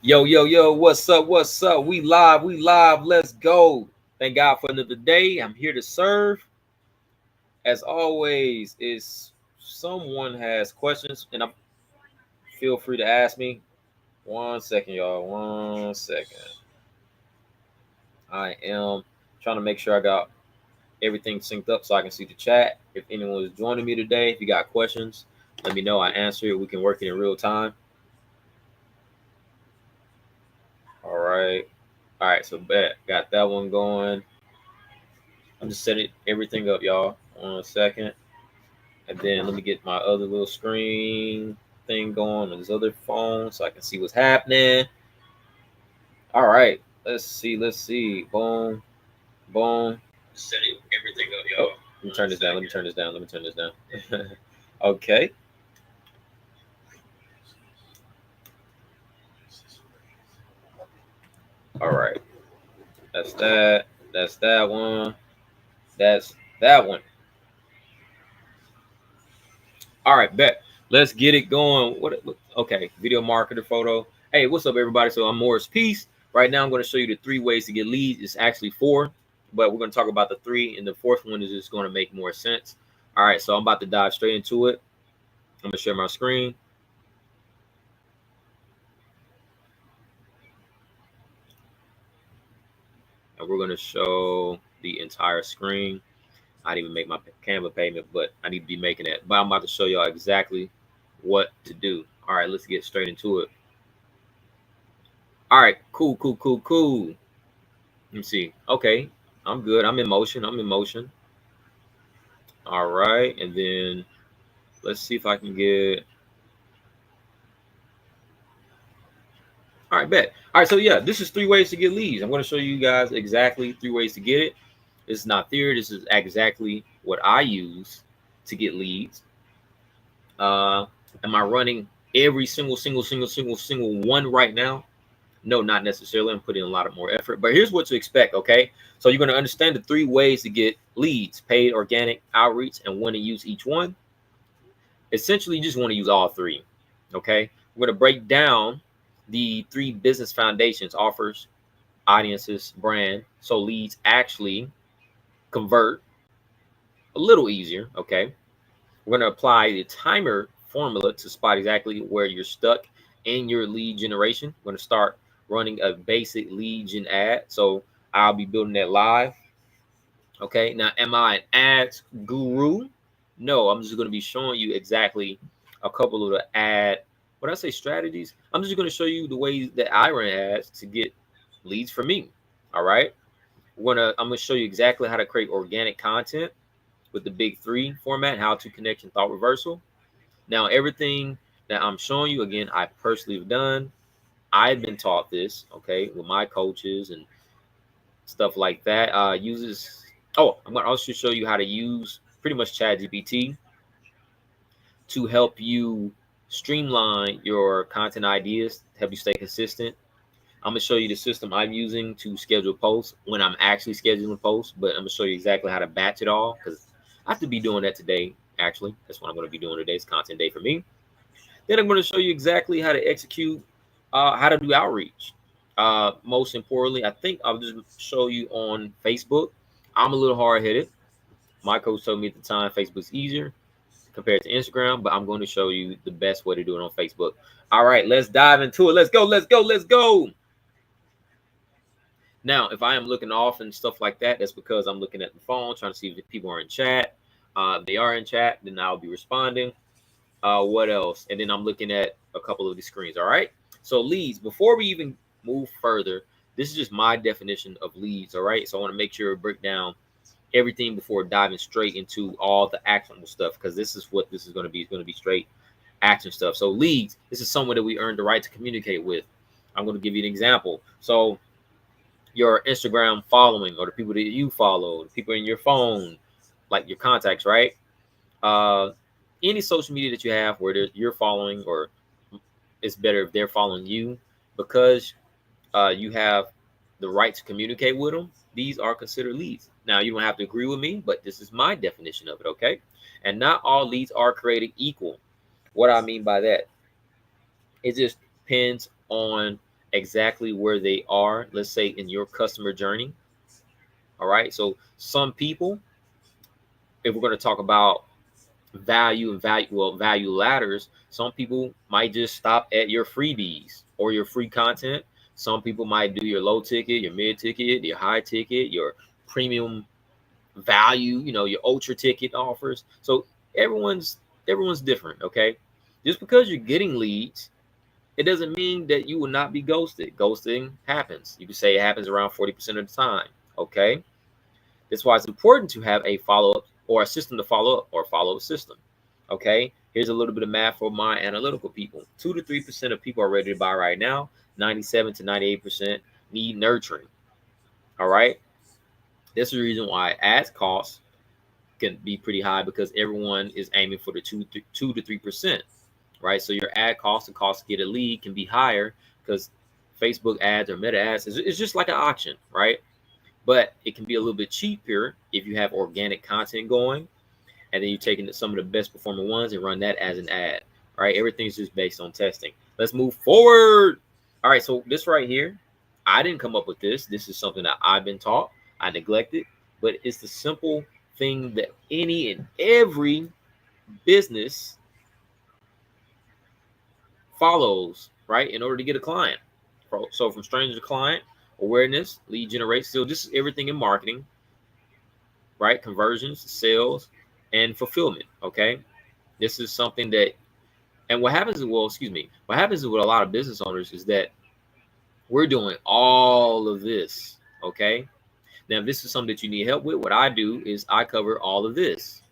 Yo, yo, yo, what's up? What's up? We live, we live. Let's go. Thank God for another day. I'm here to serve. As always, is someone has questions, and I'm feel free to ask me. 1 second, y'all. 1 second. I am trying to make sure I got everything synced up so I can see the chat. If anyone is joining me today, if you got questions, let me know. I answer it. We can work it in real time. All right. All right. So bet got that one going. I'm just setting everything up, y'all. 1 second. And then let me get my other little screen thing going on this other phone so I can see what's happening. All right. Let's see. Let's see. Boom. Boom. Setting everything up, y'all. Oh, let me turn this down. Let me turn this down. Let me turn this down. Okay. All right. That's that. That's that one. That's that one. All right, bet. Let's get it going. What? Okay, video marketer photo. Hey, what's up, everybody? So I'm Morris Peace. Right now, I'm going to show you the 3 ways to get leads. It's actually 4, but we're going to talk about the 3, and the 4th one is just going to make more sense. All right, so I'm about to dive straight into it. I'm going to share my screen. And we're going to show the entire screen. I didn't even make my Canva payment, but I need to be making that. But I'm about to show y'all exactly what to do. All right, let's get straight into it. All right, cool. Let me see. Okay, I'm good. I'm in motion. All right, and then let's see if I can get. All right, bet. All right, so yeah, this is 3 ways to get leads. I'm going to show you guys exactly 3 ways to get it. This is not theory. This is exactly what I use to get leads. Am I running every single one right now? No, not necessarily. I'm putting a lot of more effort, but here's what to expect. Okay, so you're going to understand the 3 ways to get leads: paid, organic, outreach, and when to use each one. Essentially, you just want to use all 3. Okay, we're going to break down the 3 business foundations: offers, audiences, brand, so leads actually convert a little easier. Okay, we're going to apply the timer formula to spot exactly where you're stuck in your lead generation. We're going to start running a basic lead gen ad. So I'll be building that live. Okay, now am I an ads guru? No, I'm just going to be showing you exactly a couple of the ad, what I say, strategies. I'm just going to show you the ways that I run ads to get leads for me. All right, I'm going to show you exactly how to create organic content with the big 3 format: how to, connection, thought reversal. Now, everything that I'm showing you, again, I personally have done. I've been taught this, okay, with my coaches and stuff like that. I'm going to also show you how to use pretty much ChatGPT to help you streamline your content ideas, help you stay consistent. I'm going to show you the system I'm using to schedule posts when I'm actually scheduling posts, but I'm going to show you exactly how to batch it all, because I have to be doing that today. Actually, that's what I'm going to be doing today. It's content day for me. Then I'm going to show you exactly how to execute, how to do outreach. Most importantly, I think I'll just show you on Facebook. I'm a little hard-headed. My coach told me at the time Facebook's easier compared to Instagram, but I'm going to show you the best way to do it on Facebook. All right, let's dive into it. Let's go. Now, if I am looking off and stuff like that, that's because I'm looking at the phone, trying to see if people are in chat. If they are in chat, then I'll be responding. What else? And then I'm looking at a couple of the screens. All right. So leads, before we even move further, this is just my definition of leads. All right. So I want to make sure to break down everything before diving straight into all the actionable stuff, because this is what this is going to be. It's going to be straight action stuff. So leads, this is someone that we earned the right to communicate with. I'm going to give you an example. So your Instagram following, or the people that you follow, the people in your phone, like your contacts, right? Any social media that you have where you're following, or it's better if they're following you, because you have the right to communicate with them. These are considered leads. Now, you don't have to agree with me, but this is my definition of it, okay? And not all leads are created equal. What I mean by that, it just depends on exactly where they are, let's say in your customer journey. All right. So some people, if we're going to talk about value ladders, some people might just stop at your freebies or your free content. Some people might do your low ticket, your mid ticket, your high ticket, your premium value, your ultra ticket offers. So everyone's different. Okay. Just because you're getting leads, it doesn't mean that you will not be ghosted. Ghosting happens. You can say it happens around 40% of the time. Okay. That's why it's important to have a follow-up or a system to follow up or follow-up system. Okay. Here's a little bit of math for my analytical people. 2 to 3% of people are ready to buy right now. 97 to 98% need nurturing. All right. This is the reason why ads costs can be pretty high, because everyone is aiming for the 2 to 3%. Right. So your ad cost, the cost to get a lead, can be higher because Facebook ads or meta ads is just like an auction. Right. But it can be a little bit cheaper if you have organic content going, and then you're taking some of the best performing ones and run that as an ad. All right. Everything's just based on testing. Let's move forward. All right. So this right here, I didn't come up with this. This is something that I've been taught. I neglected, but it's the simple thing that any and every business follows, right, in order to get a client. So from stranger to client, awareness, lead generation. So this is everything in marketing, right? Conversions, sales, and fulfillment. Okay. This is something that, and what happens is, what happens with a lot of business owners is that we're doing all of this. Okay. Now, if this is something that you need help with, what I do is I cover all of this.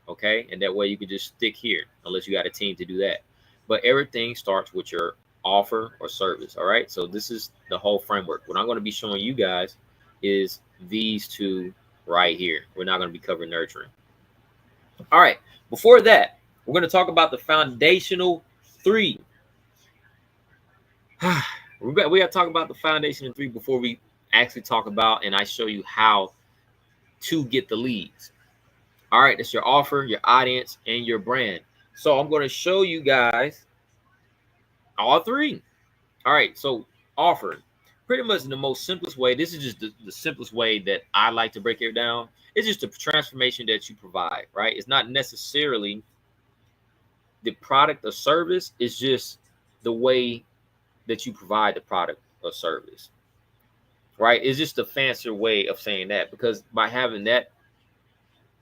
Okay. And that way you can just stick here unless you got a team to do that. But everything starts with your offer or service. All right. So this is the whole framework. What I'm going to be showing you guys is these two right here. We're not going to be covering nurturing. All right. Before that, we're going to talk about the foundational 3. we got to talk about the foundation 3 before we actually talk about and I show you how to get the leads. All right. That's your offer, your audience, and your brand. So I'm going to show you guys all 3. All right. So offer, pretty much in the most simplest way. This is just the simplest way that I like to break it down. It's just the transformation that you provide, right? It's not necessarily the product or service. It's just the way that you provide the product or service, right? It's just a fancier way of saying that, because by having that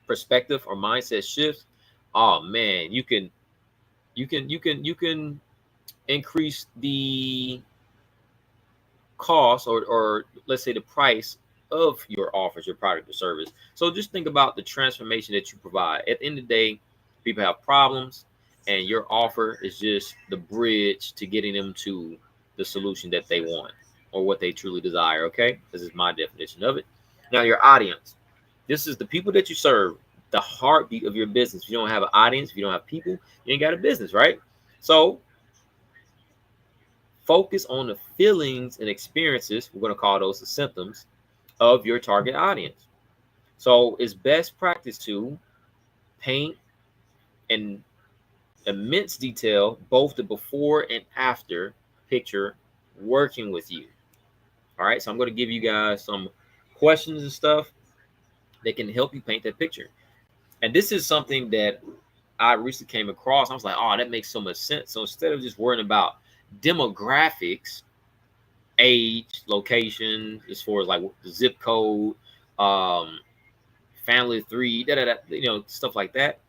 perspective or mindset shift, oh man, you can increase the cost or let's say the price of your offers, your product or service. So just think about the transformation that you provide. At the end of the day, people have problems, and your offer is just the bridge to getting them to the solution that they want or what they truly desire. Okay, this is my definition of it. Now, your audience, this is the people that you serve, the heartbeat of your business. If you don't have an audience, if you don't have people, you ain't got a business, right? So focus on the feelings and experiences, we're going to call those the symptoms, of your target audience. So it's best practice to paint in immense detail both the before and after picture working with you. All right, so I'm going to give you guys some questions and stuff that can help you paint that picture. And this is something that I recently came across. I was like, oh, that makes so much sense. So instead of just worrying about demographics, age, location, as far as like the zip code, family 3, stuff like that,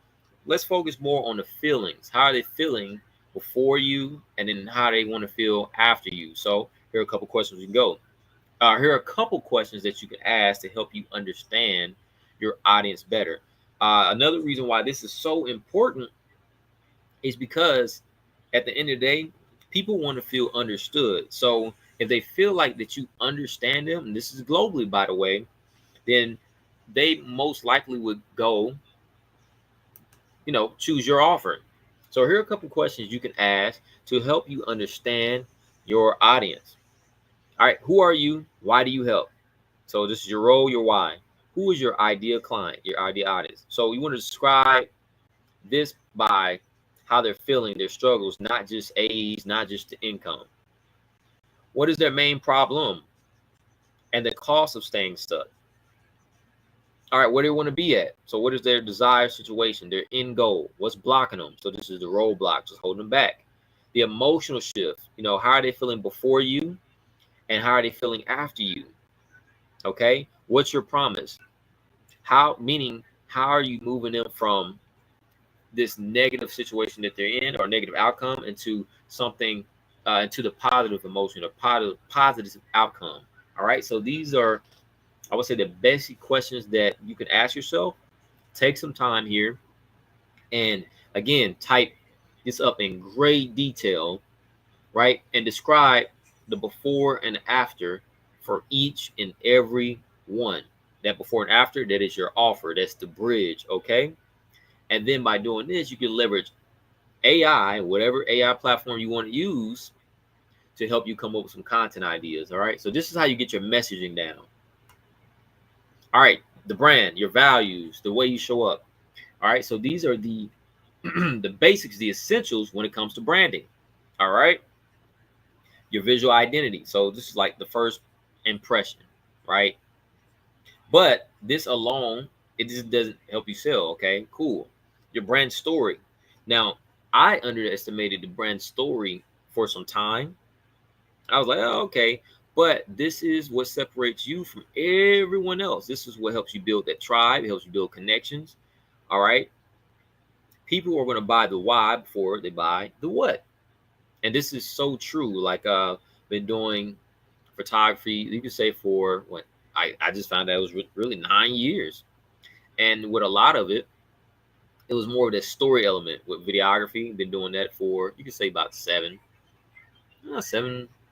let's focus more on the feelings. How are they feeling before you, and then how they want to feel after you. So here are a couple questions we can go. Here are a couple questions that you can ask to help you understand your audience better. Another reason why this is so important is because at the end of the day, people want to feel understood. So if they feel like that you understand them, and this is globally, by the way, then they most likely would go, choose your offer. So here are a couple questions you can ask to help you understand your audience. All right, who are you? Why do you help? So this is your role, your why. Who is your ideal client, your ideal audience? So you want to describe this by how they're feeling, their struggles, not just age, not just the income. What is their main problem and the cost of staying stuck? All right, where do they want to be at? So what is their desired situation, their end goal? What's blocking them? So this is the roadblock, just holding them back. The emotional shift, you know, how are they feeling before you and how are they feeling after you? Okay, what's your promise? Meaning, how are you moving them from this negative situation that they're in or negative outcome into something, into the positive emotion or positive outcome? All right, so these are, I would say, the basic questions that you can ask yourself. Take some time here and again, type this up in great detail, right? And describe the before and after for each and every one. That before and after, that is your offer. That's the bridge, okay? And then by doing this, you can leverage AI, whatever AI platform you want to use, to help you come up with some content ideas, all right? So this is how you get your messaging down. All right, the brand, your values, the way you show up. All right, so these are the the basics, the essentials when it comes to branding. All right, your visual identity. So this is like the first impression, right? But this alone, it just doesn't help you sell. Okay, cool. Your brand story. Now, I underestimated the brand story for some time. I was like, oh, okay. But this is what separates you from everyone else. This is what helps you build that tribe. It helps you build connections. All right. People are going to buy the why before they buy the what. And this is so true. Like been doing photography, you could say for what I just found out it was really 9 years. And with a lot of it, it was more of the story element with videography. Been doing that for, you could say, about seven,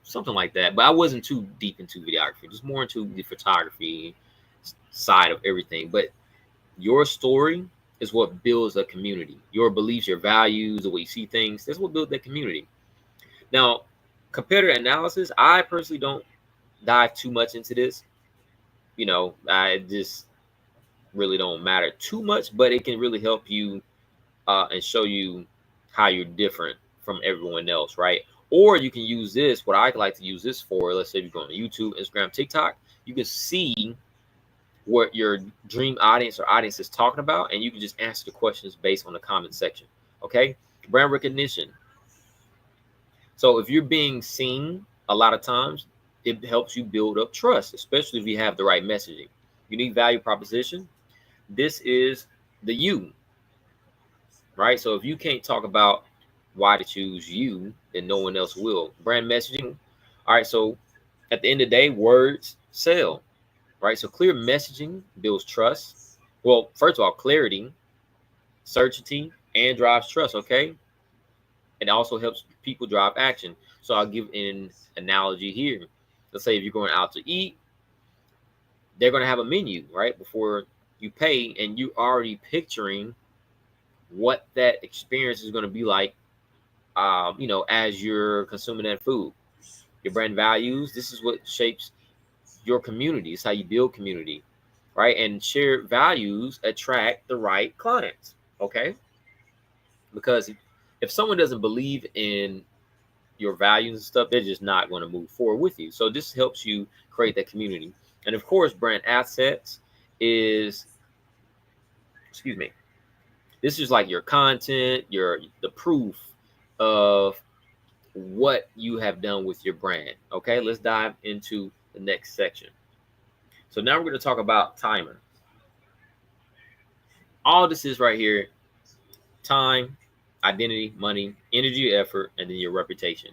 something like that. But I wasn't too deep into videography, just more into the photography side of everything. But your story is what builds a community. Your beliefs, your values, the way you see things, that's what builds that community. Now, competitor analysis, I personally don't dive too much into this. You know, I just really don't matter too much, but it can really help you and show you how you're different from everyone else, right? Or you can use this, what I like to use this for, let's say you're going to YouTube, Instagram, TikTok, you can see what your dream audience or audience is talking about, and you can just answer the questions based on the comment section, okay? Brand recognition. So if you're being seen a lot of times, it helps you build up trust, especially if you have the right messaging. Unique value proposition. This is the you, right? So if you can't talk about why to choose you, then no one else will. Brand messaging. All right, so at the end of the day, words sell, right? So clear messaging builds trust. Well, first of all, clarity, certainty, and drives trust, okay? It also helps people drive action. So I'll give an analogy here. Let's say if you're going out to eat, they're going to have a menu, right, before you pay, and you already picturing what that experience is going to be like, you know, as you're consuming that food. Your brand values, this is what shapes your community. It's how you build community, right? And shared values attract the right clients, okay? Because if someone doesn't believe in your values and stuff, they're just not going to move forward with you. So this helps you create that community. And of course, brand assets is, excuse me, this is like your content, the proof of what you have done with your brand. Okay, let's dive into the next section. So now we're going to talk about timer. All this is right here: time, identity, money, energy, effort, and then your reputation.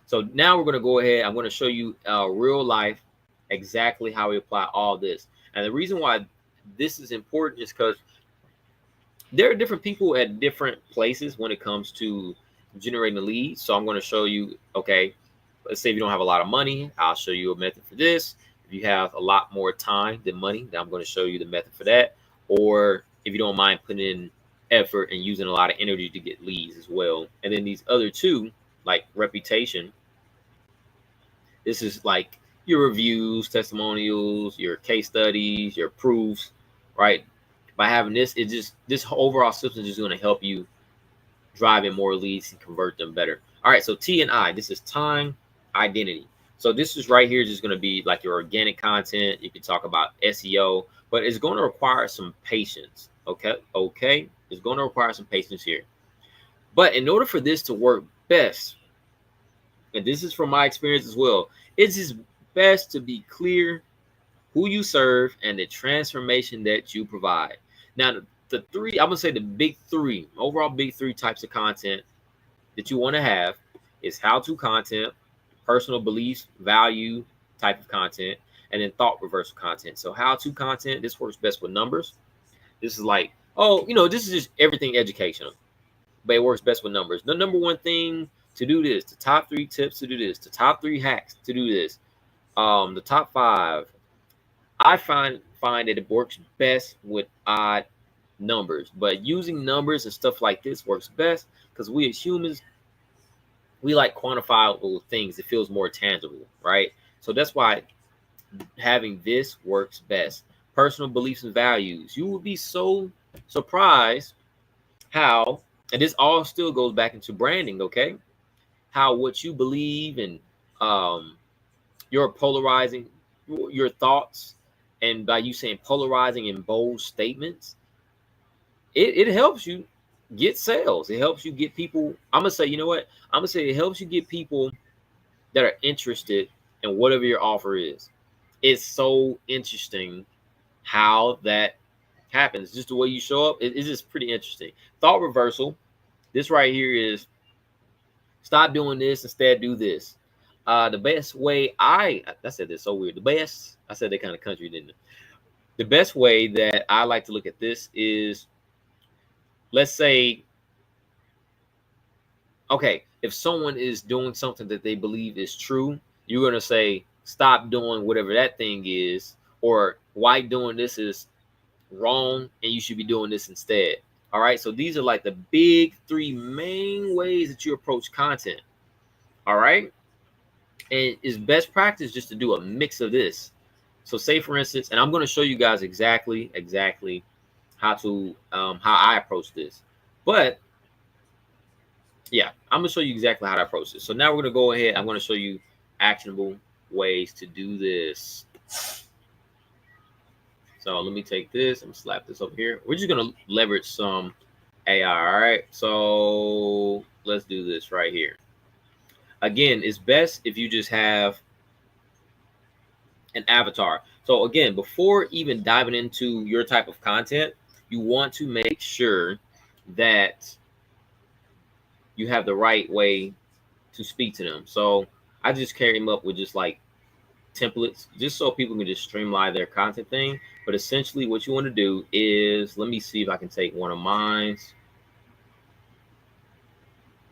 So now we're going to go ahead. I'm going to show you real life exactly how we apply all this. And the reason why this is important is because there are different people at different places when it comes to generating the leads. So I'm going to show you, okay, let's say if you don't have a lot of money, I'll show you a method for this. If you have a lot more time than money, then I'm going to show you the method for that. Or if you don't mind putting in effort and using a lot of energy to get leads as well. And then these other two, like reputation, this is like your reviews, testimonials, your case studies, your proofs, right? By having this, it just, this overall system is just going to help you drive in more leads and convert them better. All right, so T and I, this is time, identity. So this is right here just going to be like your organic content. You can talk about SEO, but it's going to require some patience. Okay, it's going to require some patience here. But in order for this to work best, and this is from my experience as well, it's just best to be clear who you serve and the transformation that you provide. Now, the three, I'm gonna say the big three, overall big three types of content that you want to have is how-to content, personal beliefs, value type of content, and then thought reversal content. So how-to content, this works best with numbers. This is like, oh, this is just everything educational, but it works best with numbers. The number one thing to do this, the top 3 tips to do this, the top 3 hacks to do this, the top 5. I find that it works best with odd numbers, but using numbers and stuff like this works best because we as humans, we like quantifiable things. It feels more tangible, right? So that's why having this works best. Personal beliefs and values. You will be so surprised how, and this all still goes back into branding, okay? How what you believe and your polarizing your thoughts, and by you saying polarizing in bold statements, it helps you get sales. It helps you get people. I'm gonna say, you know what? I'm gonna say it helps you get people that are interested in whatever your offer is. It's so interesting how that happens. Just the way you show up, it's just pretty interesting. Thought reversal. This right here is stop doing this, instead do this. The best way I said this so weird. The best, I said that kind of country, didn't it? The best way that I like to look at this is, let's say, okay, if someone is doing something that they believe is true, you're going to say, stop doing whatever that thing is, or why doing this is wrong and you should be doing this instead. All right. So these are like the big 3 main ways that you approach content. All right. And it's best practice just to do a mix of this. So say, for instance, and I'm going to show you guys exactly how I approach this. But yeah, I'm going to show you exactly how to approach this. So now we're going to go ahead. I'm going to show you actionable ways to do this. So let me take this and slap this over here. We're just going to leverage some AI. All right. So let's do this right here. Again, it's best if you just have an avatar. So again, before even diving into your type of content, you want to make sure that you have the right way to speak to them. So I just carry them up with just like templates, just so people can just streamline their content thing. But essentially what you want to do is, let me see if I can take one of mine.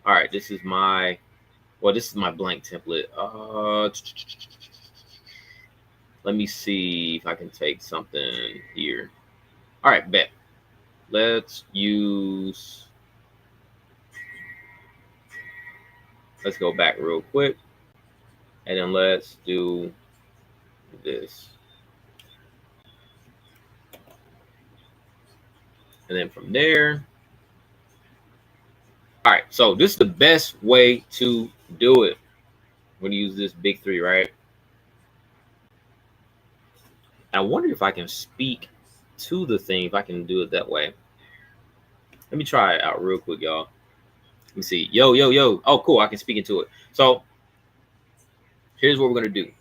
All right, this is my blank template. Let me see if I can take something here. All right, bet. Let's go back real quick. And then let's do this. And then from there. All right, so this is the best way to do it. We're gonna use this big 3, right? I wonder if I can speak to the thing, if I can do it that way. Let me try it out real quick, y'all. Let me see. Yo, yo, yo. Oh, cool. I can speak into it. So here's what we're going to do.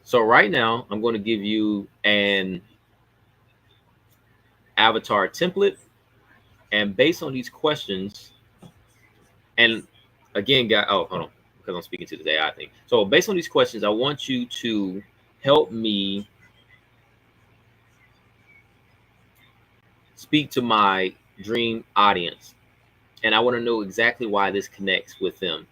So right now, I'm going to give you an avatar template. And based on these questions, and again, guys, oh, hold on, because I'm speaking to the AI thing. So based on these questions, I want you to help me speak to my dream audience. And I want to know exactly why this connects with them.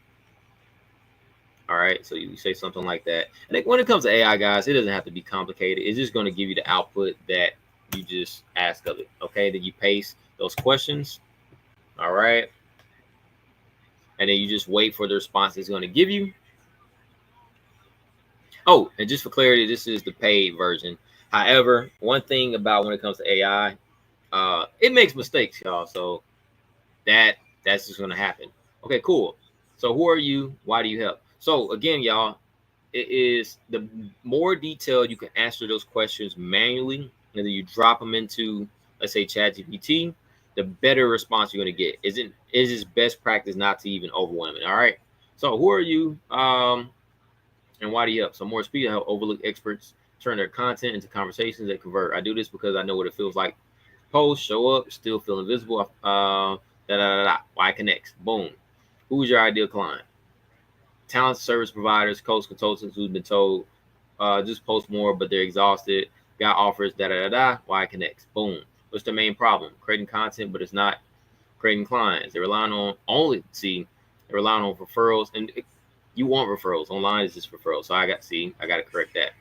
All right, so you say something like that. And when it comes to AI, guys, it doesn't have to be complicated. It's just going to give you the output that you just ask of it. Okay, then you paste those questions. All right, and then you just wait for the response it's going to give you. Oh, and just for clarity, this is the paid version. However, one thing about when it comes to AI, it makes mistakes, y'all. So that's just going to happen. Okay, cool. So who are you? Why do you help? So again, y'all, it is the more detailed you can answer those questions manually, and then you drop them into, let's say, ChatGPT, the better response you're going to get. Is best practice not to even overwhelm it. All right. So who are you? And why do you up? So more speed, how overlooked experts turn their content into conversations that convert. I do this because I know what it feels like. Post, show up, still feel invisible. Why connects? Boom. Who's your ideal client? Talent service providers, coach consultants who've been told just post more, but they're exhausted. Got offers, Why connects? Boom. What's the main problem? Creating content, but it's not creating clients. They're relying on they're relying on referrals, and you want referrals. Online is just referrals. So I got to correct that.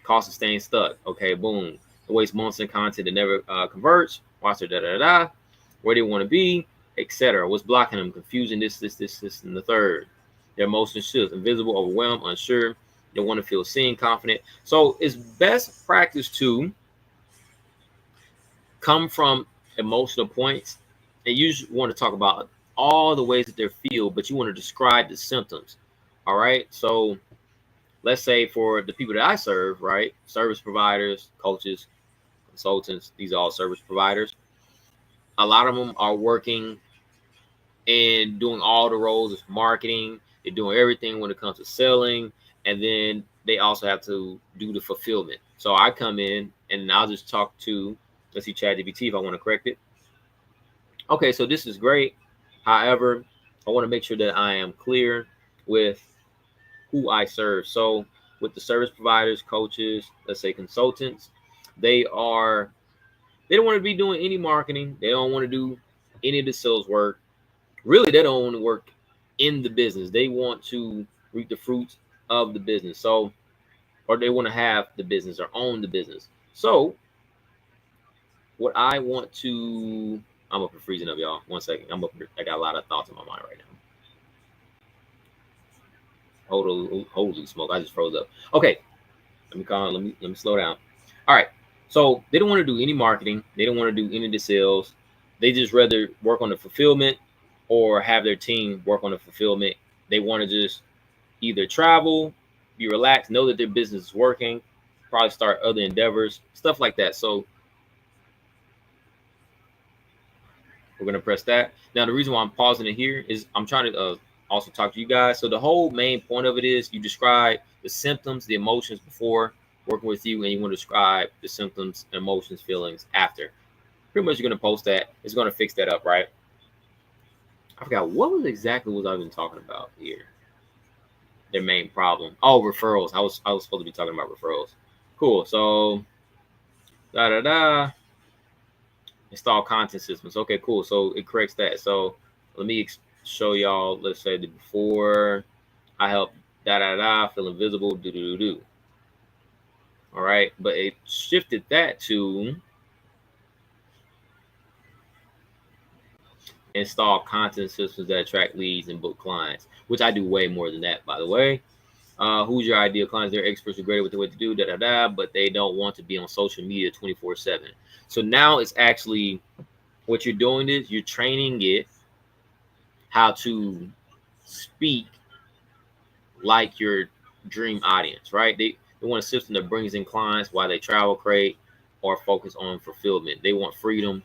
Cost of staying stuck. Okay, boom. They waste months in content that never converts. Watch their where they want to be, etc. What's blocking them? Confusion, this, and the third. Their emotions shifts, invisible, overwhelmed, unsure. They want to feel seen, confident. So it's best practice to come from emotional points, and you want to talk about all the ways that they feel, but you want to describe the symptoms. All right. So let's say for the people that I serve, right? Service providers, coaches, consultants, these are all service providers. A lot of them are working and doing all the roles of marketing. They're doing everything when it comes to selling. And then they also have to do the fulfillment. So I come in and I'll just talk to, let's see, ChatGPT if I want to correct it. Okay, so this is great. However, I want to make sure that I am clear with who I serve. So with the service providers, coaches, let's say consultants, they don't want to be doing any marketing. They don't want to do any of the sales work. Really, they don't want to work in the business. They want to reap the fruits of the business. So, or they want to have the business or own the business. So what I want to, I'm up for freezing up, y'all. 1 second. I got a lot of thoughts in my mind right now. Holy smoke! I just froze up. Okay, let me slow down. All right. So they don't want to do any marketing. They don't want to do any of the sales. They just rather work on the fulfillment or have their team work on the fulfillment. They want to just either travel, be relaxed, know that their business is working, probably start other endeavors, stuff like that. So we're going to press that. Now, the reason why I'm pausing it here is I'm trying to also talk to you guys. So the whole main point of it is you describe the symptoms, the emotions before working with you, and you want to describe the symptoms, emotions, feelings after. Pretty much you're going to post that. It's going to fix that up, right? I forgot what was I even talking about here. Their main problem. Oh, referrals. I was supposed to be talking about referrals. Cool. So install content systems. Okay, cool. So it corrects that. So let me show y'all, let's say the before I help feel invisible, all right, but it shifted that to install content systems that attract leads and book clients, which I do way more than that, by the way. Who's your ideal clients? They're experts who are great with what to do, but they don't want to be on social media 24/7. So now it's actually what you're doing is you're training it how to speak like your dream audience, right? They want a system that brings in clients while they travel, create, or focus on fulfillment. They want freedom,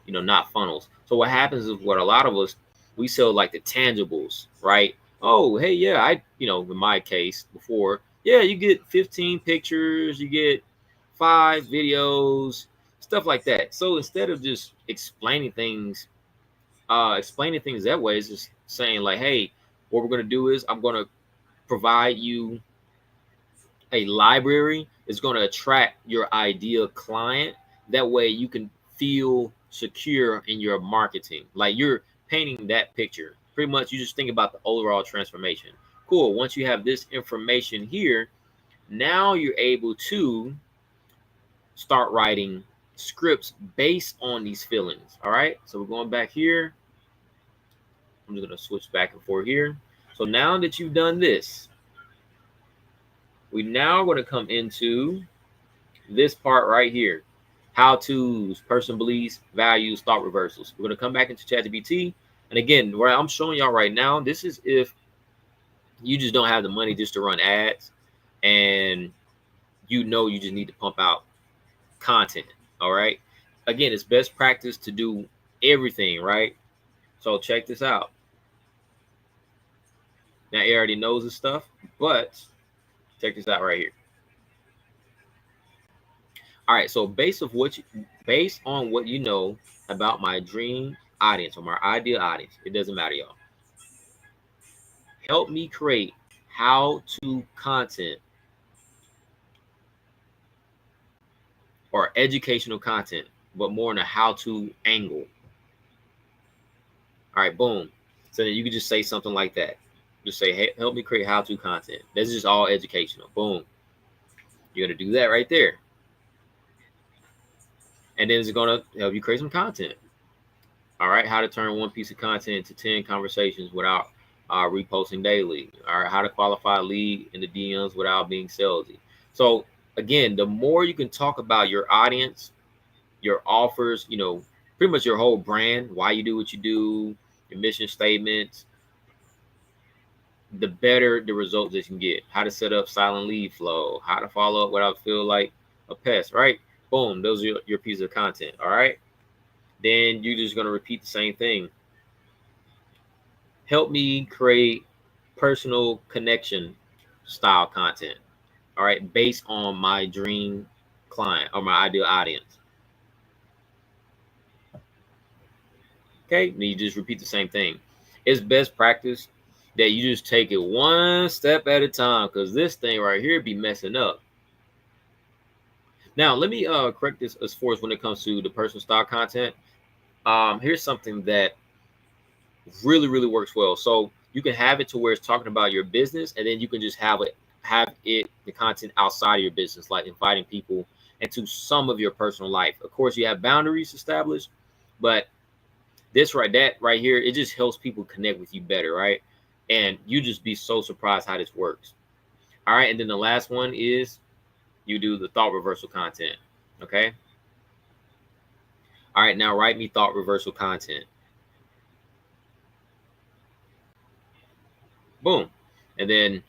not funnels. So what happens is what a lot of us, we sell like the tangibles, right? Oh, hey, yeah, in my case before, yeah, you get 15 pictures, you get 5 videos, stuff like that. So instead of just explaining things that way, is just saying like, hey, what we're going to do is I'm going to provide you a library is going to attract your ideal client. That way you can feel secure in your marketing. Like you're painting that picture. Pretty much you just think about the overall transformation. Cool. Once you have this information here, now you're able to start writing scripts based on these feelings. All right. So we're going back here. I'm just going to switch back and forth here. So now that you've done this, we now going to come into this part right here. How to's, person beliefs, values, thought reversals. We're going to come back into ChatGPT. And again, where I'm showing y'all right now, this is if you just don't have the money just to run ads, and you just need to pump out content. All right. Again, it's best practice to do everything, right? So check this out. Now, he already knows this stuff, but check this out right here. All right. So based on what you know about my dream audience or my ideal audience, it doesn't matter, y'all. Help me create how-to content or educational content, but more in a how-to angle. All right, boom. So then you can just say something like that. Just say, hey, help me create how-to content. This is all educational. Boom. You're going to do that right there. And then it's going to help you create some content. All right, how to turn one piece of content into 10 conversations without reposting daily. All right, how to qualify a lead in the DMs without being salesy. So again, the more you can talk about your audience, your offers, pretty much your whole brand, why you do what you do, your mission statements, the better the results that you can get. How to set up silent lead flow, how to follow up without feel like a pest, right? Boom, those are your piece of content. All right, then you're just going to repeat the same thing. Help me create personal connection style content. All right, based on my dream client or my ideal audience. Okay, then you just repeat the same thing. It's best practice that you just take it one step at a time, because this thing right here be messing up. Now, let me correct this as far as when it comes to the personal style content. Here's something that really, really works well. So you can have it to where it's talking about your business, and then you can just have the content outside of your business, like inviting people into some of your personal life. Of course, you have boundaries established, but that right here, it just helps people connect with you better, right? And you just be so surprised how this works. All right, and then the last one is you do the thought reversal content. Okay. All right, now write me thought reversal content. Boom. And then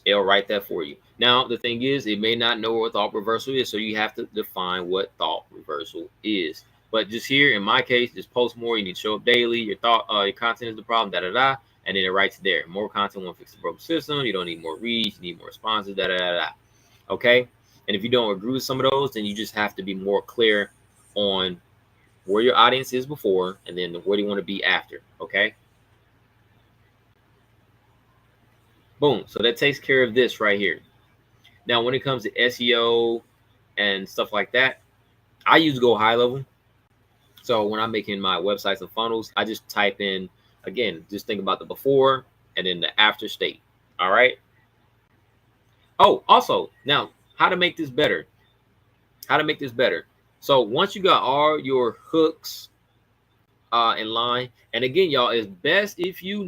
it'll write that for you. Now, the thing is, it may not know what thought reversal is, so you have to define what thought reversal is. But just here, in my case, just post more. You need to show up daily. Your content is the problem, da-da-da. And then it writes there. More content won't fix the broken system. You don't need more reach. You need more responses, da-da-da-da. Okay? And if you don't agree with some of those, then you just have to be more clear on where your audience is before and then where do you want to be after. Okay? Boom. So that takes care of this right here. Now, when it comes to SEO and stuff like that, I use Go High Level. So when I'm making my websites and funnels, I just type in, again, just think about the before and then the after state. All right. Oh, also, now, how to make this better. So once you got all your hooks in line, and again, y'all, it's best if you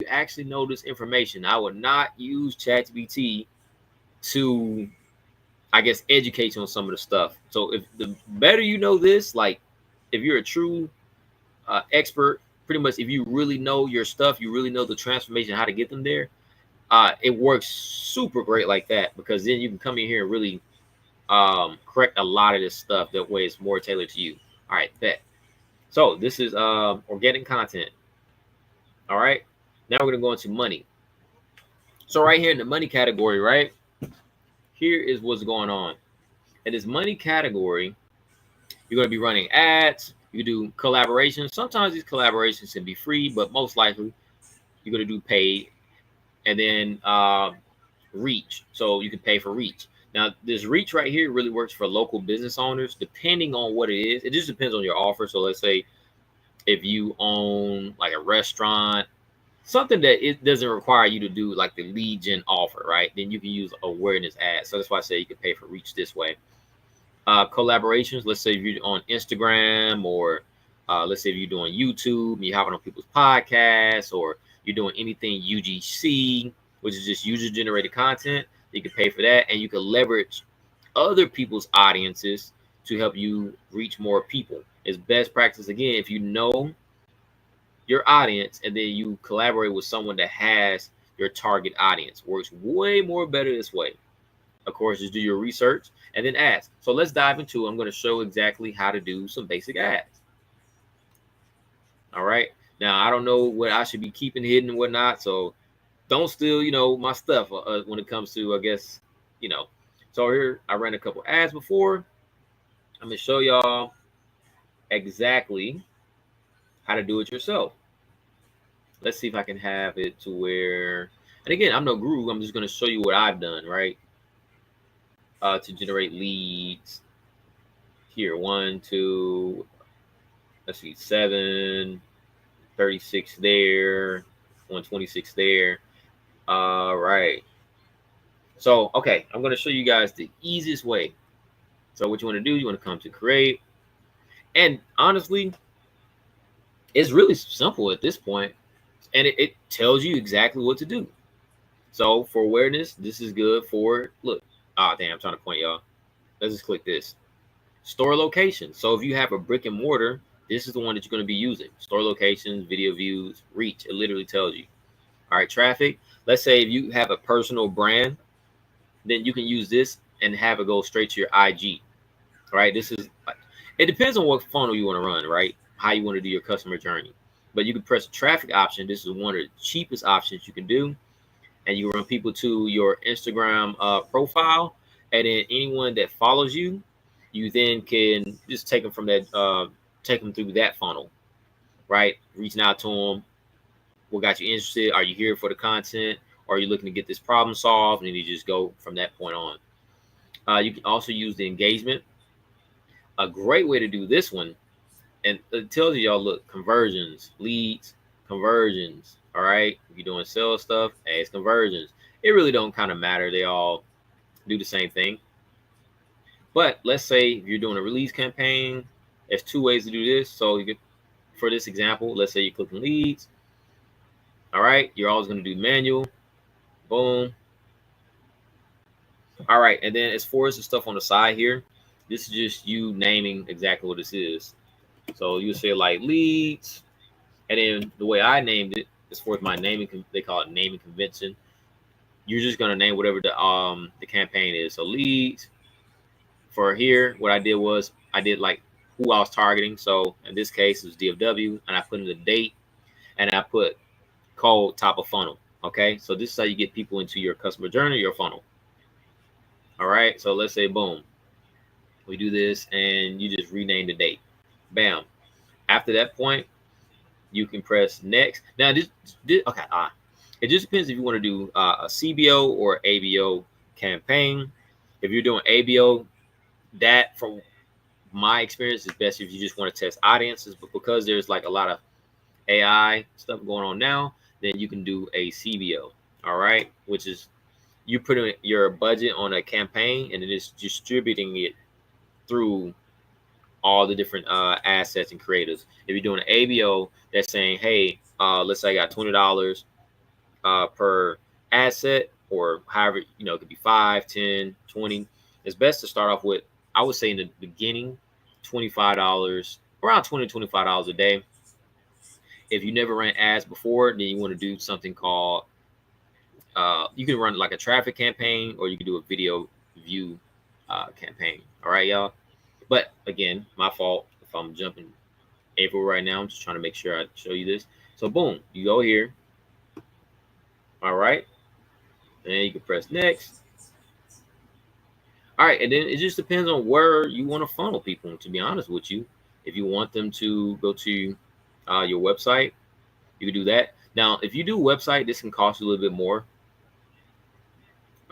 actually know this information. I would not use ChatGPT to, I guess, educate you on some of the stuff. So if the better you know this, like if you're a true expert, pretty much if you really know your stuff, you really know the transformation, how to get them there, it works super great like that, because then you can come in here and really correct a lot of this stuff. That way it's more tailored to you. All right, bet. So this is organic content. All right, now we're gonna go into money. So right here in the money category, right here is what's going on. In this money category, you're going to be running ads. You do collaborations. Sometimes these collaborations can be free, but most likely you're going to do paid. And then reach. So you can pay for reach. Now, this reach right here really works for local business owners, depending on what it is. It just depends on your offer. So let's say if you own like a restaurant, something that it doesn't require you to do like the lead gen offer, right? Then you can use awareness ads. So that's why I say you can pay for reach this way. Collaborations, let's say if you're on Instagram, or let's say if you're doing YouTube, you're having on people's podcasts, or you're doing anything UGC, which is just user generated content, you can pay for that, and you can leverage other people's audiences to help you reach more people. It's best practice, again, if you know your audience and then you collaborate with someone that has your target audience. Works way more better this way. Of course, just do your research and then ads. So let's dive into it. I'm going to show exactly how to do some basic ads. All right. Now, I don't know what I should be keeping hidden and whatnot. So don't steal, my stuff when it comes to, I guess, So here, I ran a couple ads before. I'm going to show y'all exactly how to do it yourself. Let's see if I can have it to where, and again, I'm no guru. I'm just going to show you what I've done, right? To generate leads. Here, 1, 2, let's see, 7, 36 there, 126 there. All right. So, okay, I'm going to show you guys the easiest way. So what you want to do, you want to come to create. And honestly, it's really simple at this point. And it tells you exactly what to do. So for awareness, this is good for, look, damn, I'm trying to point y'all. Let's just click this. Store location. So if you have a brick and mortar, this is the one that you're going to be using. Store locations, video views, reach. It literally tells you. All right, traffic. Let's say if you have a personal brand, then you can use this and have it go straight to your IG. All right, this is, it depends on what funnel you want to run, right? How you want to do your customer journey. But you can press the traffic option. This is one of the cheapest options you can do. And you run people to your Instagram profile. And then anyone that follows you, you then can just take them from that, take them through that funnel, right? Reaching out to them. What got you interested? Are you here for the content? Or are you looking to get this problem solved? And then you just go from that point on. You can also use the engagement. A great way to do this one, and it tells you, y'all, look, conversions, leads, conversions. All right. If you're doing sales stuff, hey, it's conversions. It really don't kind of matter. They all do the same thing. But let's say if you're doing a release campaign, there's 2 ways to do this. So you could, for this example, let's say you're clicking leads. All right. You're always going to do manual. Boom. All right. And then as far as the stuff on the side here, this is just you naming exactly what this is. So you say like leads. And then the way I named it, as far as my naming, they call it naming convention. You're just going to name whatever the campaign is. So leads. For here, what I did was I did like who I was targeting. So in this case, it was DFW, and I put in the date, and I put code top of funnel. Okay, so this is how you get people into your customer journey, your funnel. All right, so let's say boom, we do this, and you just rename the date. Bam. After that point, you can press next. Now this okay. It just depends if you want to do a CBO or ABO campaign. If you're doing ABO, that from my experience is best if you just want to test audiences, but because there's like a lot of AI stuff going on now, then you can do a CBO. All right, which is you put in your budget on a campaign and then it's distributing it through all the different assets and creatives. If you're doing an ABO, that's saying, hey, let's say I got $20 per asset, or however, it could be 5, 10, 20. It's best to start off with, I would say in the beginning, $25, around $20 to $25 a day. If you never ran ads before, then you want to do something called, you can run like a traffic campaign, or you can do a video view campaign. All right, y'all. But again, my fault if I'm jumping everywhere right now. I'm just trying to make sure I show you this. So boom, you go here. All right. And then you can press next. All right, and then it just depends on where you want to funnel people, to be honest with you. If you want them to go to your website, you can do that. Now, if you do a website, this can cost you a little bit more.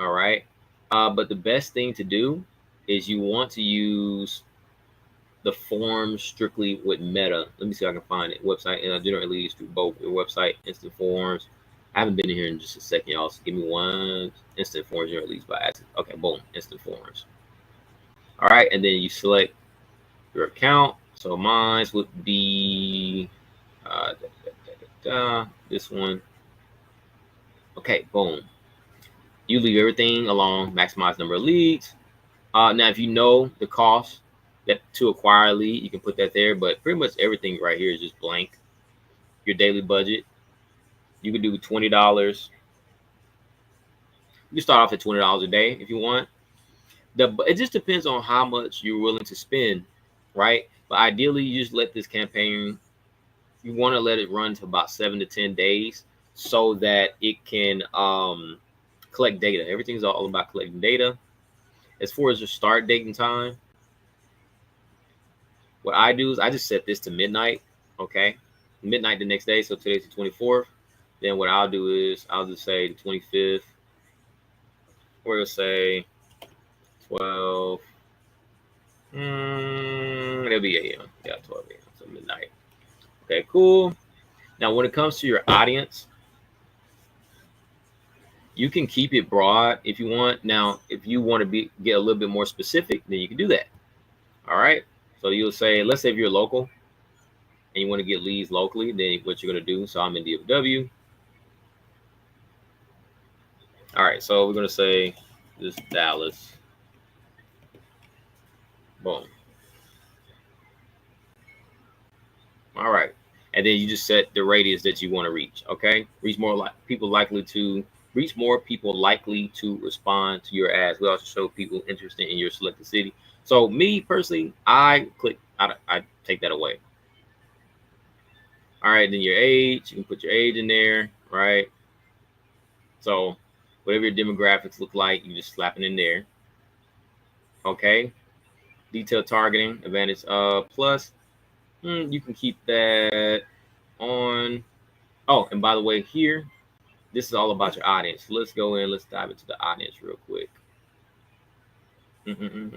All right. But the best thing to do is you want to use the forms strictly with Meta. Let me see if I can find it. Website, and I generate leads through both your website, instant forms. I haven't been in here in just a second, y'all. So give me one. Instant forms, generate leads by accident. Okay, boom, instant forms. All right, and then you select your account. So mine would be this one. Okay, boom. You leave everything alone. Maximize number of leads. Now, if you know the cost that to acquire a lead, you can put that there. But pretty much everything right here is just blank. Your daily budget. You could do $20. You can start off at $20 a day if you want. It just depends on how much you're willing to spend, right? But ideally, you just let this campaign, you want to let it run to about 7 to 10 days so that it can collect data. Everything's all about collecting data. As far as your start date and time, what I do is I just set this to midnight, okay? Midnight the next day, so today's the 24th. Then what I'll do is I'll just say the 25th, or it'll say 12. It'll be AM. Yeah, 12 AM, so midnight. Okay, cool. Now, when it comes to your audience, you can keep it broad if you want. Now, if you want to get a little bit more specific, then you can do that. All right. So you'll say, let's say if you're local and you want to get leads locally, then what you're going to do. So I'm in DFW. All right. So we're going to say this is Dallas. Boom. All right. And then you just set the radius that you want to reach. Okay. Reach more people likely to respond to your ads. We also show people interested in your selected city. So me personally, I take that away. All right, then your age, you can put your age in there, right? So whatever your demographics look like, you just slap it in there. Okay. Detailed targeting, advantage plus. You can keep that on. Oh, and by the way, here, this is all about your audience. So let's go in. Let's dive into the audience real quick. I'm going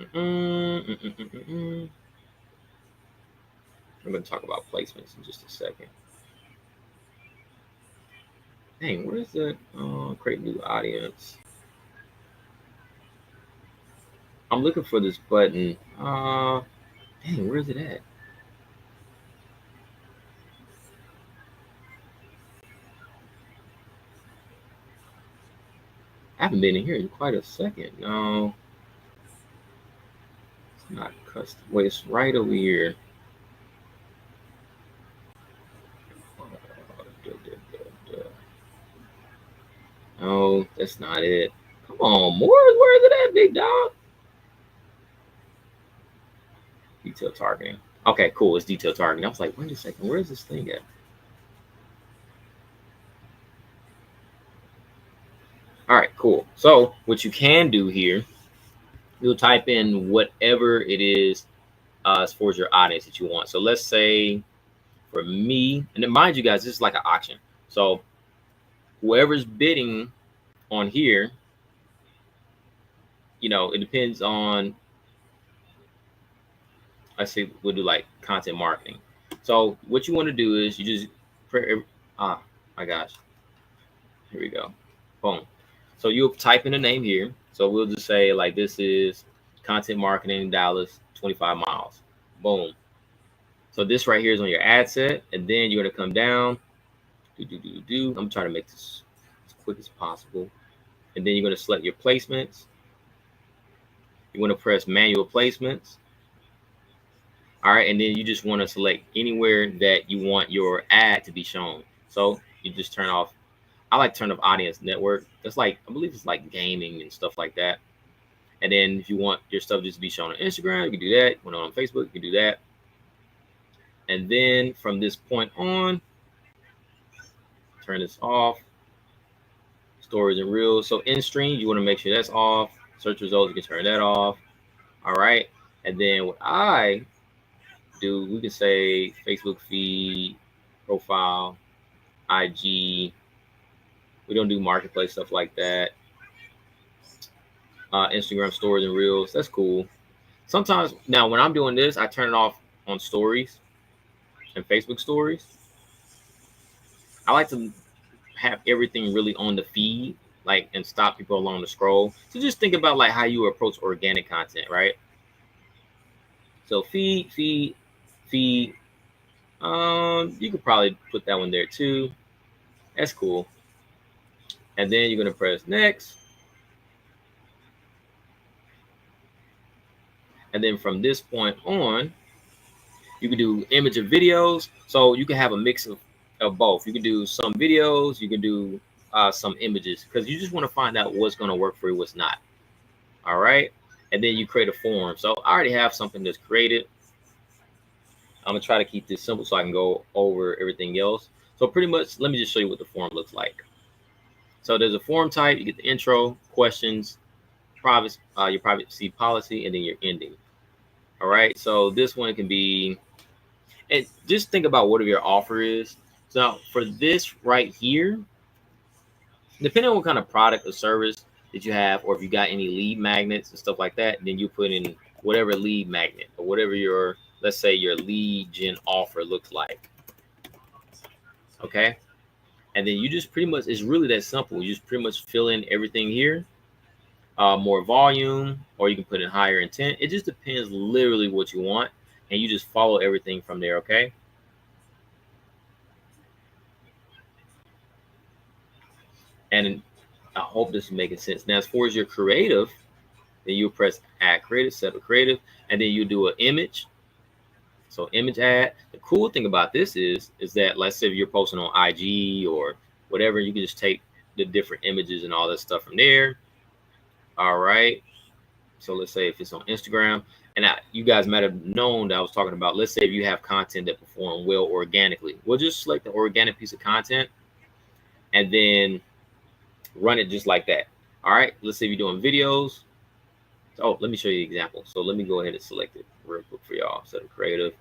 to talk about placements in just a second. Dang, where is that? Create new audience. I'm looking for this button. Dang, where is it at? I haven't been in here in quite a second. No, it's not custom. Wait, it's right over here. No, that's not it. Come on, more. Where is it at, big dog? Detail targeting. Okay, cool. It's detail targeting. I was like, wait a second. Where is this thing at? All right, cool. So what you can do here, you'll type in whatever it is as far as your audience that you want. So let's say for me, and then mind you guys, this is like an auction. So whoever's bidding on here, you know, it depends on, I say we'll do like content marketing. So what you want to do is you just, my gosh, here we go. Boom. So you'll type in a name here. So we'll just say like, this is content marketing, Dallas, 25 miles. Boom. So this right here is on your ad set. And then you're going to come down. I'm trying to make this as quick as possible. And then you're going to select your placements. You want to press manual placements. All right. And then you just want to select anywhere that you want your ad to be shown. So you just turn off. I like turn off audience network. That's like, I believe it's like gaming and stuff like that. And then if you want your stuff just to be shown on Instagram, you can do that. When on Facebook, you can do that. And then from this point on, turn this off. Stories and reels. So in stream, you want to make sure that's off. Search results, you can turn that off. All right. And then what I do, we can say Facebook feed, profile, IG. We don't do marketplace stuff like that. Instagram stories and reels. That's cool. Sometimes now when I'm doing this, I turn it off on stories and Facebook stories. I like to have everything really on the feed, like, and stop people along the scroll. So just think about like how you approach organic content, right? So feed. You could probably put that one there too. That's cool. And then you're gonna press next. And then from this point on, you can do image or videos. So you can have a mix of both. You can do some videos, you can do some images, because you just want to find out what's going to work for you, what's not. All right. And then you create a form. So I already have something that's created. I'm going to try to keep this simple so I can go over everything else. So pretty much, let me just show you what the form looks like. So there's a form type. You get the intro, questions, your privacy policy, and then your ending. All right. So this one can be, and just think about whatever your offer is. So for this right here, depending on what kind of product or service that you have, or if you got any lead magnets and stuff like that, then you put in whatever lead magnet or whatever your, let's say your lead gen offer looks like. Okay. And then you just pretty much, it's really that simple. You just pretty much fill in everything here, more volume, or you can put in higher intent. It just depends literally what you want. And you just follow everything from there. Okay. And I hope this is making sense. Now, as far as your creative, then you press add creative, set up creative, and then you do an image. So image ad. The cool thing about this is that, let's say if you're posting on IG or whatever, you can just take the different images and all that stuff from there. All right. So let's say if it's on Instagram, and you guys might have known that I was talking about, let's say if you have content that perform well organically, we'll just select the organic piece of content and then run it just like that. All right. Let's say if you're doing videos. Oh, let me show you an example. So let me go ahead and select it real quick for y'all. So the creative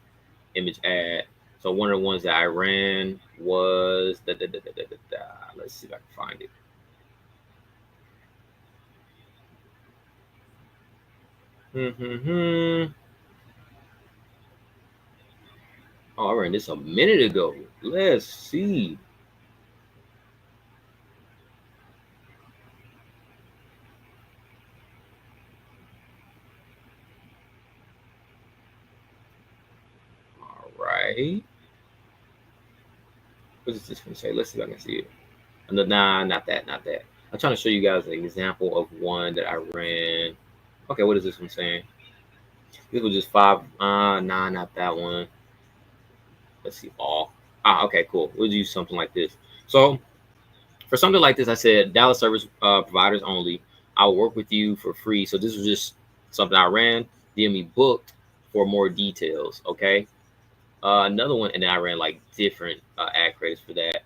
image ad. So one of the ones that I ran was let's see if I can find it. Oh, I ran this a minute ago. Let's see. All right. What is this one say? Let's see if I can see it. Nah, not that, not that. I'm trying to show you guys an example of one that I ran. Okay, what is this one saying? This was just 5. Nah, not that one. Let's see, all. Okay, cool. We'll use something like this. So for something like this, I said Dallas service providers only. I'll work with you for free. So this was just something I ran. Then we booked for more details. Okay. Another one, and then I ran like different ad credits for that.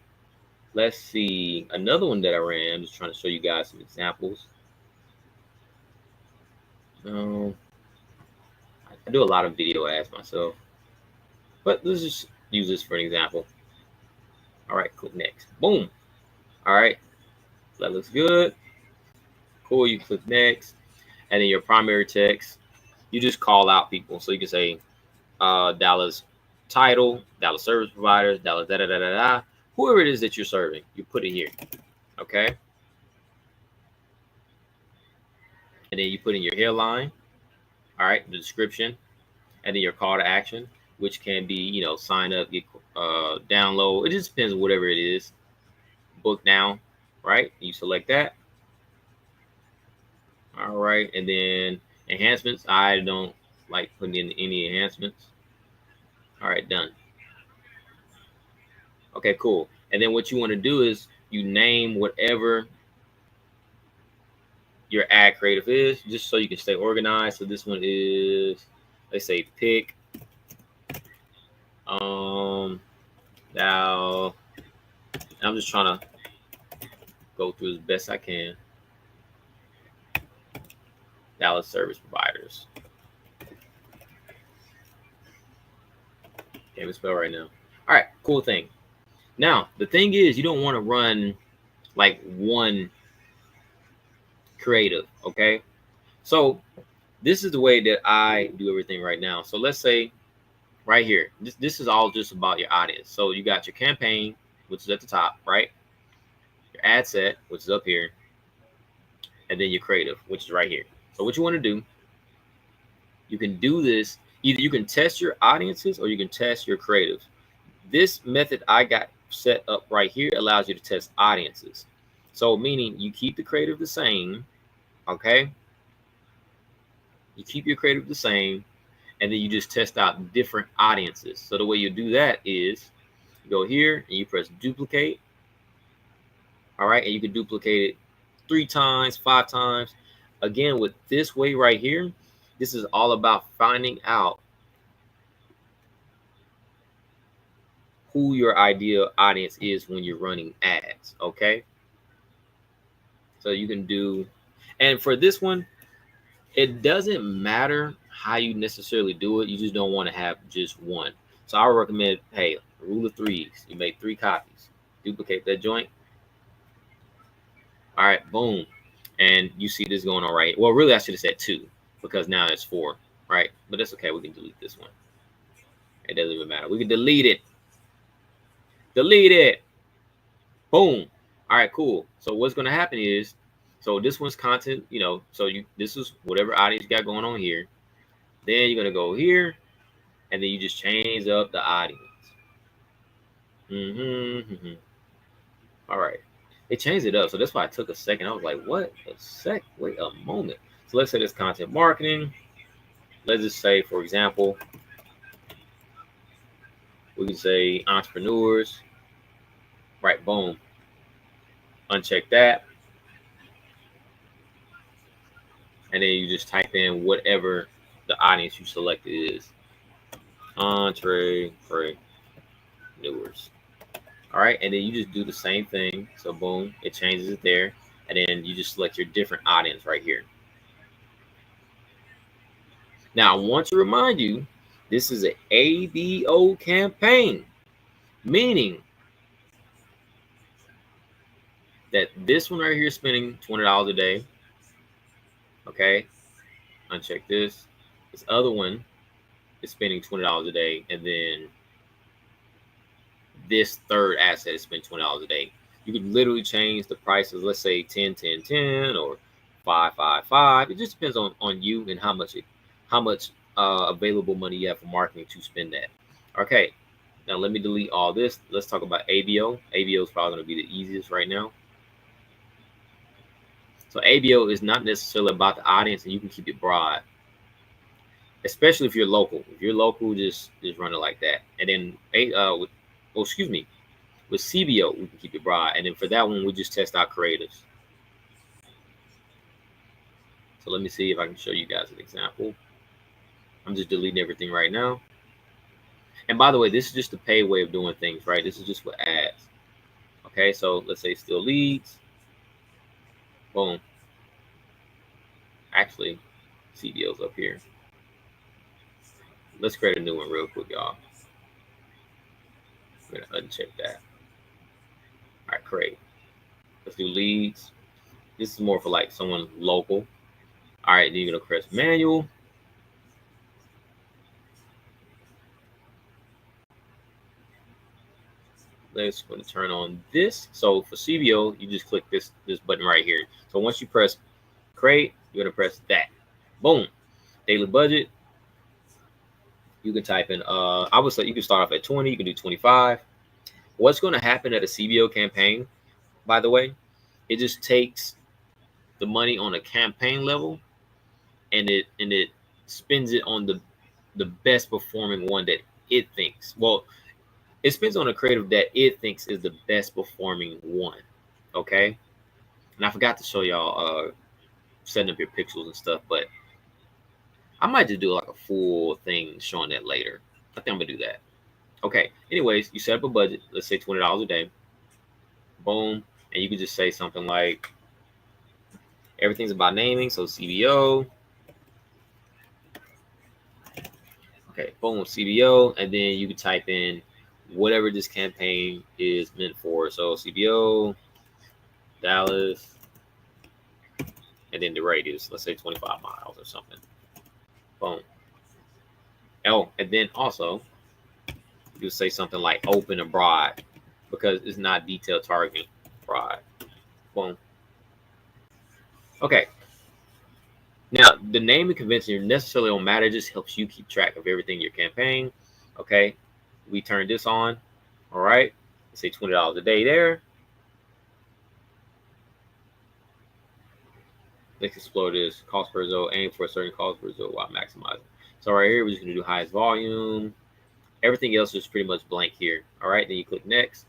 Let's see, another one that I ran. I'm just trying to show you guys some examples. I do a lot of video ads myself, but let's just use this for an example. All right, click next. Boom. All right, that looks good. Cool. You click next, and then your primary text, you just call out people. So you can say Dallas title, Dallas service providers, Dallas da da da da da. Whoever it is that you're serving, you put it here. Okay. And then you put in your headline. All right, the description, and then your call to action, which can be, sign up, get download. It just depends on whatever it is. Book now, right? You select that. All right, and then enhancements. I don't like putting in any enhancements. All right, done. Okay, cool. And then what you want to do is you name whatever your ad creative is, just so you can stay organized. So this one is, let's say, pick now I'm just trying to go through as best I can. Dallas service providers. Can't even spell right now. All right, cool thing. Now the thing is, you don't want to run like one creative. Okay, so this is the way that I do everything right now. So let's say right here, this is all just about your audience. So you got your campaign, which is at the top, right? Your ad set, which is up here, and then your creative, which is right here. So what you want to do, you can do this, either you can test your audiences or you can test your creatives. This method I got set up right here allows you to test audiences. So meaning you keep the creative the same, okay? You keep your creative the same, and then you just test out different audiences. So the way you do that is you go here and you press duplicate, All right, and you can duplicate it 3 times, 5 times. Again, with this way right here, this is all about finding out who your ideal audience is when you're running ads. Okay, so you can do, and for this one, it doesn't matter how you necessarily do it. You just don't want to have just one. So I would recommend, hey, rule of threes. You make 3 copies, duplicate that joint. All right, boom. And you see this going on right. Well, really, I should have said 2 because now it's 4, right? But that's okay. We can delete this one. It doesn't even matter. We can delete it. Delete it. Boom. All right, cool. So what's going to happen is, so this one's content, you know, so this is whatever audience you got going on here. Then you're going to go here, and then you just change up the audience. All right. It changed it up. So that's why I took a second. I was like, what a sec? Wait a moment. So let's say this content marketing. Let's just say, for example, we can say entrepreneurs. Right, boom. Uncheck that. And then you just type in whatever the audience you selected is. Entrepreneurs. All right, and then you just do the same thing. So boom, it changes it there. And then you just select your different audience right here. Now, I want to remind you, this is an ABO campaign, meaning that this one right here is spending $20 a day. Okay, uncheck this. This other one is spending $20 a day, and then this third asset is spending $20 a day. You could literally change the prices. Let's say 10, 10, 10, or 5, 5, 5. It just depends on you and how much available money you have for marketing to spend that. Okay, now let me delete all this. Let's talk about ABO. ABO is probably going to be the easiest right now. So ABO is not necessarily about the audience, and you can keep it broad, especially if you're local. If you're local, just run it like that. And then with CBO, we can keep it broad. And then for that one, we just test out creatives. So let me see if I can show you guys an example. I'm just deleting everything right now. And by the way, this is just the paid way of doing things, right? This is just with ads. Okay, so let's say still leads. Boom. Actually, CBO's up here. Let's create a new one real quick, y'all. I'm gonna uncheck that. All right, create. Let's do leads. This is more for like someone local. All right, then you're gonna press manual. Let's going to turn on this. So for CBO, you just click this button right here. So once you press create, you're gonna press that. Boom. Daily budget. You can type in. I would say you can start off at 20. You can do 25. What's going to happen at a CBO campaign, by the way, it just takes the money on a campaign level, and it spends it on the best performing one that it thinks. Well, it spends on a creative that it thinks is the best performing one. Okay. And I forgot to show y'all setting up your pixels and stuff, but I might just do like a full thing showing that later. I think I'm gonna do that. Okay. Anyways, you set up a budget. Let's say $20 a day. Boom. And you can just say something like everything's about naming. So CBO. Okay. Boom. CBO. And then you can type in whatever this campaign is meant for. So CBO, Dallas, and then the radius. Let's say 25 miles or something. Boom. Oh, and then also you say something like open and broad because it's not detailed targeting. Broad. Boom. Okay. Now the naming convention necessarily don't matter. It just helps you keep track of everything in your campaign. Okay. We turn this on. All right. Let's say $20 a day there. Let's explore this. Cost per result. Aim for a certain cost per result while maximizing. So right here, we're just gonna do highest volume. Everything else is pretty much blank here. All right. Then you click next.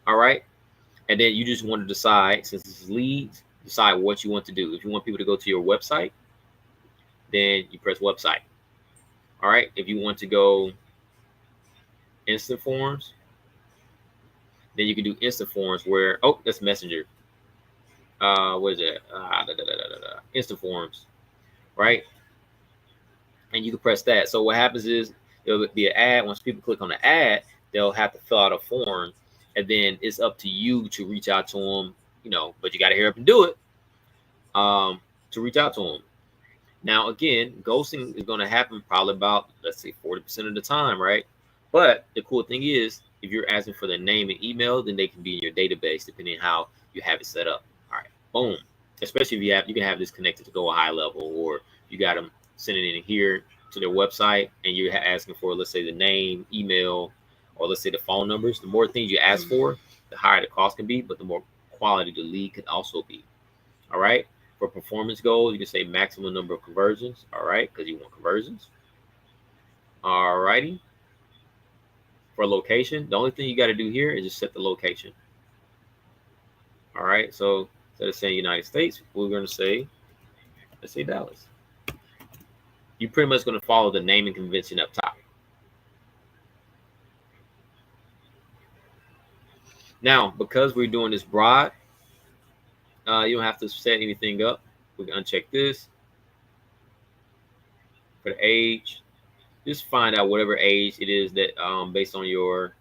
All right. And then you just want to decide, since this is leads, decide what you want to do. If you want people to go to your website, then you press website. All right. If you want to go instant forms, then you can do instant forms where, oh, that's Messenger. What is it? Instant forms, right? And you can press that. So what happens is there'll be an ad. Once people click on the ad, they'll have to fill out a form, and then it's up to you to reach out to them, you know, but you got to hurry up and do it to reach out to them. Now, again, ghosting is going to happen probably about, let's say, 40% of the time, right? But the cool thing is, if you're asking for their name and email, then they can be in your database, depending on how you have it set up. All right, boom. Especially if you can have this connected to go a high level, or you got them sending it in here to their website, and you're asking for, let's say, the name, email, or let's say the phone numbers. The more things you ask for, the higher the cost can be, but the more quality the lead can also be. All right. For performance goals, you can say maximum number of conversions. All right, because you want conversions. All righty. For location, the only thing you got to do here is just set the location. All right. So instead of saying United States, we're going to say, let's say Dallas. You're pretty much going to follow the naming convention up top. Now, because we're doing this broad, you don't have to set anything up. We can uncheck this. For the age, just find out whatever age it is that based on your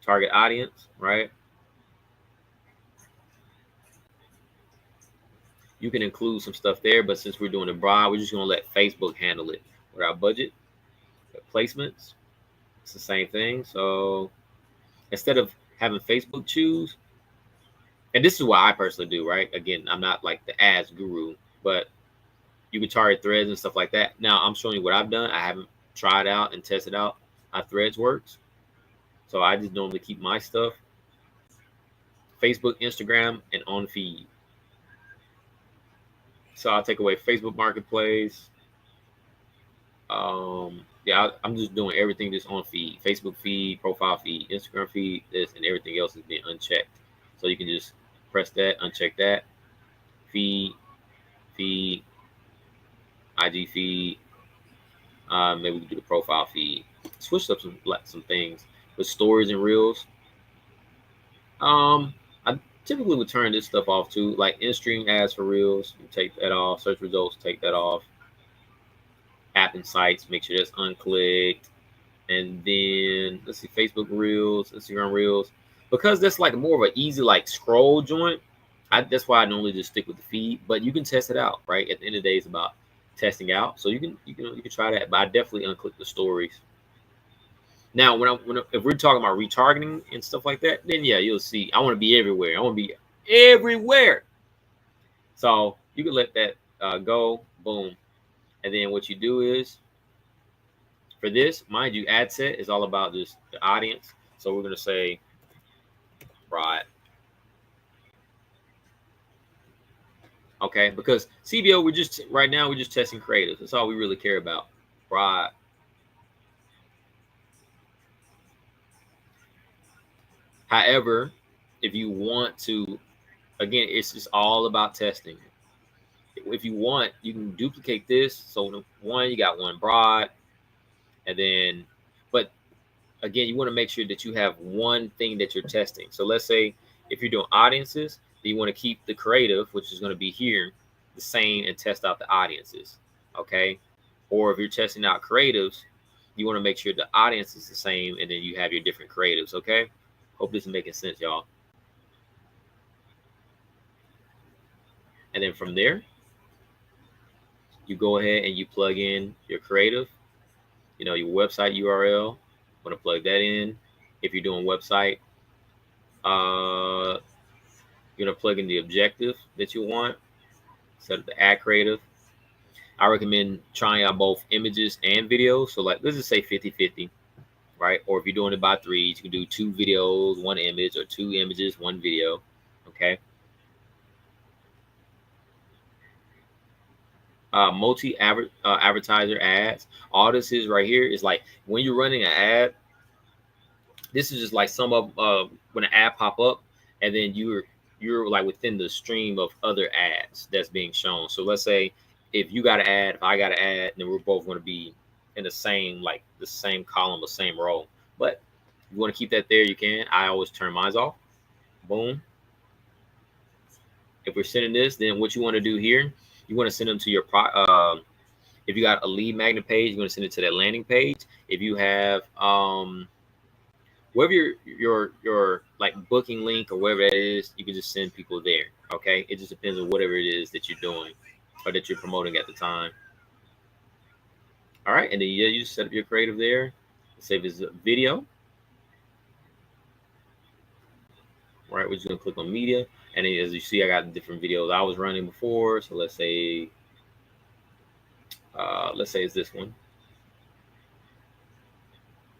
target audience, right? You can include some stuff there, but since we're doing it broad, we're just going to let Facebook handle it with our budget. Placements, it's the same thing. So instead of having Facebook choose, and this is what I personally do, right? Again, I'm not like the ads guru, but you can target threads and stuff like that. Now I'm showing you what I've done. I haven't tried out and tested out how threads works. So I just normally keep my stuff Facebook, Instagram, and on feed. So I'll take away Facebook Marketplace. Yeah, I'm just doing everything just on feed. Facebook feed, profile feed, Instagram feed, this, and everything else is being unchecked. So you can just press that, uncheck that. Feed, IG feed. Maybe we can do the profile feed. Switch up some things with stories and reels. I typically would turn this stuff off too, like in-stream ads for reels. You take that off. Search results, take that off. App and sites, make sure that's unclicked. And then let's see, Facebook reels, Instagram reels, because that's like more of an easy like scroll joint. That's why I normally just stick with the feed, but you can test it out, right? At the end of the day, it's about testing out. So you can try that, but I definitely unclick the stories. Now, if we're talking about retargeting and stuff like that, then yeah, you'll see. I want to be everywhere. I want to be everywhere. So you can let that go. Boom. And then what you do is, for this, mind you, ad set is all about just the audience. So we're going to say broad. Okay, because CBO, right now we're just testing creatives. That's all we really care about. Broad. However, if you want to, again, it's just all about testing. If you want, you can duplicate this. So one, you got one broad, and then, but again, you want to make sure that you have one thing that you're testing. So let's say if you're doing audiences, then you want to keep the creative, which is going to be here, the same, and test out the audiences. Okay. Or if you're testing out creatives, you want to make sure the audience is the same, and then you have your different creatives. Okay. Hope this is making sense, y'all. And then from there, you go ahead and you plug in your creative, your website URL. I'm going to plug that in. If you're doing website, you're going to plug in the objective that you want. Set up the ad creative. I recommend trying out both images and videos. So like, let's just say 50-50, right? Or if you're doing it by threes, you can do 2 videos, 1 image, or 2 images, 1 video. Okay. Multi-advertiser ads. All this is right here is like when you're running an ad, this is just like some of when an ad pop up, and then you're like within the stream of other ads that's being shown. So let's say if you got an ad, if I got an ad, then we're both going to be in the same, like the same column, the same row. But if you want to keep that there, you can. I always turn mine off. Boom. If we're sending this, then what you want to do here, you want to send them to your if you got a lead magnet page, you want to send it to that landing page. If you have wherever your like booking link or whatever it is, you can just send people there. Okay, it just depends on whatever it is that you're doing or that you're promoting at the time. All right, and then you just set up your creative there. Save as a video. All right, we're just gonna click on media, and then as you see, I got different videos I was running before. So let's say it's this one.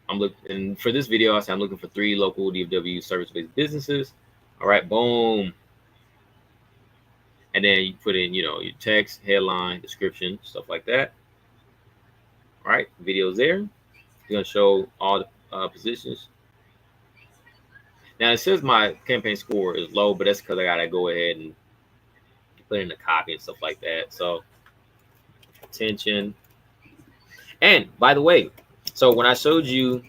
I'm looking for this video. I said I'm looking for 3 local DFW service-based businesses. All right, boom. And then you put in, your text, headline, description, stuff like that. All right, videos there. It's gonna show all the positions. Now it says my campaign score is low, but that's because I gotta go ahead and put in the copy and stuff like that. So attention. And by the way, so when I showed you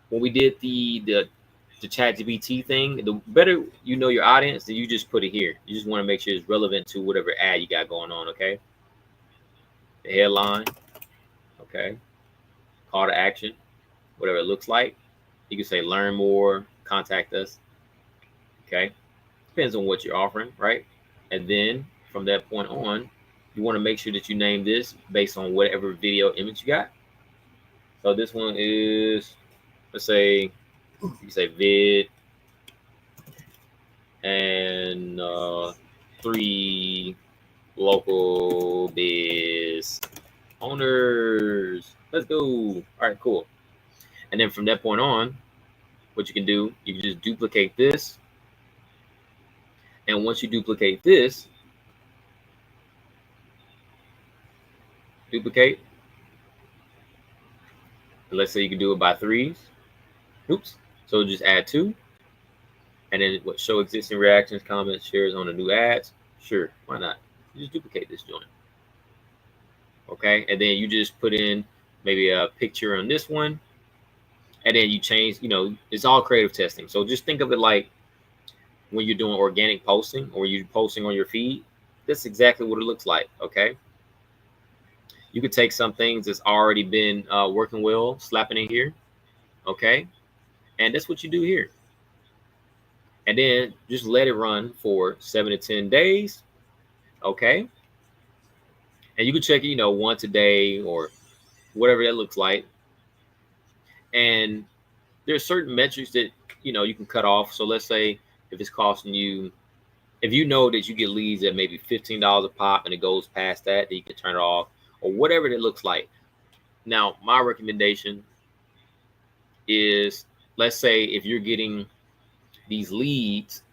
when we did the ChatGPT thing, the better you know your audience, then you just put it here. You just want to make sure it's relevant to whatever ad you got going on. Okay. The headline. Okay. Call to action, whatever it looks like. You can say learn more, contact us. Okay. Depends on what you're offering, right? And then from that point on, you want to make sure that you name this based on whatever video image you got. So this one is, let's say, you can say vid and 3 local biz owners. Let's go. All right, cool. And then from that point on, what you can do, you can just duplicate this. And once you duplicate this, duplicate. And let's say you can do it by 3s. Oops. So just add 2. And then what, show existing reactions, comments, shares on the new ads. Sure, why not? You just duplicate this joint. Okay, and then you just put in maybe a picture on this one. And then you change, it's all creative testing. So just think of it like when you're doing organic posting or you're posting on your feed, that's exactly what it looks like. Okay. You could take some things that's already been working well, slapping in here. Okay. And that's what you do here. And then just let it run for 7 to 10 days. Okay. And you can check it, once a day or whatever that looks like. And there's certain metrics that, you can cut off. So let's say if it's costing you, if you know that you get leads at maybe $15 a pop and it goes past that, then you can turn it off or whatever it looks like. Now, my recommendation is, let's say if you're getting these leads,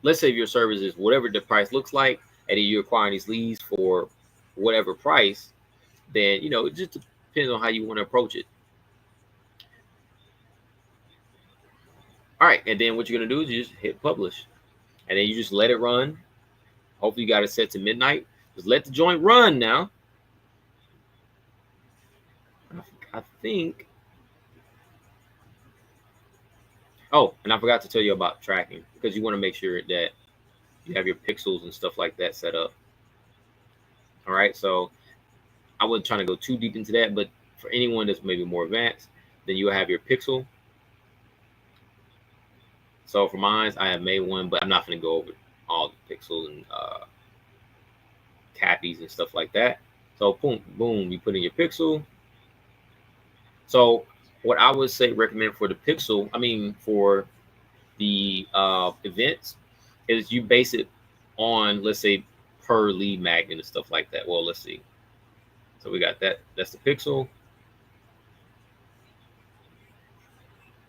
let's say if your service is whatever the price looks like, and then you're acquiring these leads for whatever price, then, it just depends on how you want to approach it. All right, and then what you're gonna do is you just hit publish, and then you just let it run. Hopefully you got it set to midnight. Just let the joint run now. I think. Oh, and I forgot to tell you about tracking, because you want to make sure that you have your pixels and stuff like that set up. All right, so I wasn't trying to go too deep into that, but for anyone that's maybe more advanced, then you will have your pixel. So for mine, I have made one, but I'm not going to go over all the pixels and cappies and stuff like that. So boom, boom, you put in your pixel. So what I would say recommend for the pixel, for the events, is you base it on, let's say, per lead magnet and stuff like that. Well, let's see. So we got that. That's the pixel.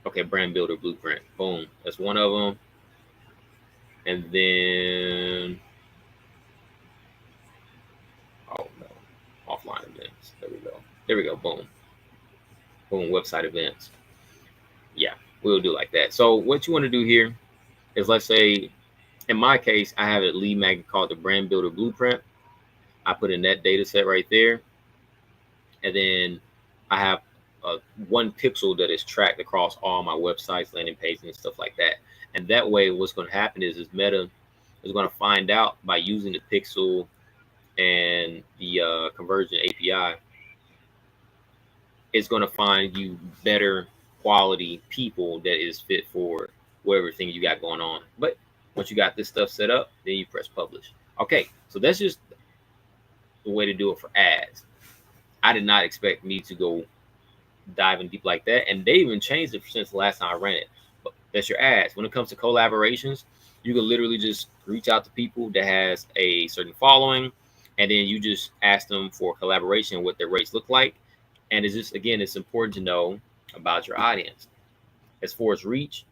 Okay, brand builder blueprint. Boom. That's one of them. And then, oh no, offline events. There we go. There we go. Boom. Boom. Website events. Yeah, we'll do like that. So what you want to do here is, let's say, in my case, I have a lead magnet called the Brand Builder Blueprint. I put in that data set right there. And then I have one pixel that is tracked across all my websites, landing pages, and stuff like that. And that way, what's going to happen is Meta is going to find out by using the pixel and the conversion API, it's going to find you better quality people that is fit for whatever thing you got going on. But once you got this stuff set up, then you press publish. Okay, so that's just the way to do it for ads. I did not expect me to go diving deep like that, and they even changed it since the last time I ran it. But that's your ads. When it comes to collaborations, you can literally just reach out to people that has a certain following, and then you just ask them for collaboration, what their rates look like. And it's just, again, it's important to know about your audience. As far as reach,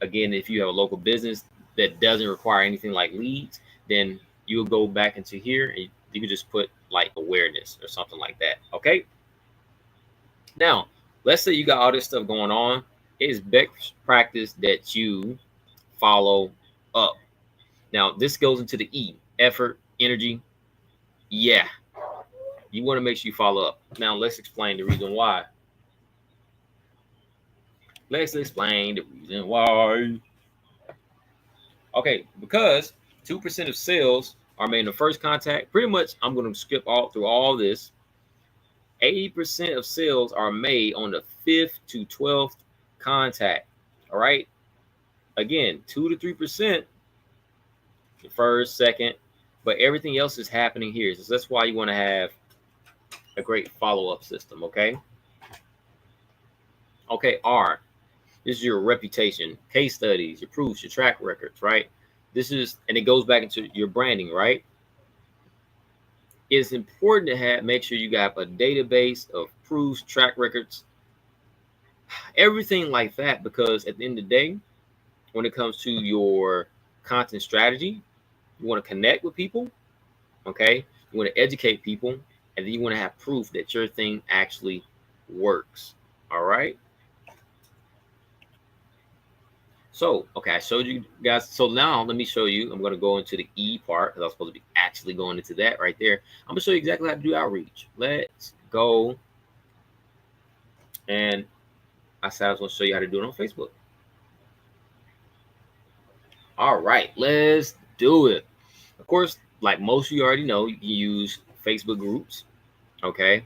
again, if you have a local business that doesn't require anything like leads, then you'll go back into here and you can just put like awareness or something like that. Okay. Now, let's say you got all this stuff going on. It is best practice that you follow up. Now, this goes into the E, effort, energy. Yeah. You want to make sure you follow up. Now, let's explain the reason why. Let's explain the reason why. Okay, because 2% of sales are made in the first contact. Pretty much, I'm going to skip through all this. 80% of sales are made on the 5th to 12th contact. All right. Again, 2 to 3%, the first, second, but everything else is happening here. So that's why you want to have a great follow-up system. Okay. Okay. R. This is your reputation, case studies, your proofs, your track records, right? This is, and it goes back into your branding, right? It's important to make sure you got a database of proofs, track records, everything like that, because at the end of the day, when it comes to your content strategy, you want to connect with people, okay? You want to educate people, and then you want to have proof that your thing actually works, all right? So, okay, I showed you guys. So now let me show you. I'm going to go into the E part because I was supposed to be actually going into that right there. I'm going to show you exactly how to do outreach. Let's go. And I said I was going to show you how to do it on Facebook. All right, let's do it. Of course, like most of you already know, you can use Facebook groups, okay?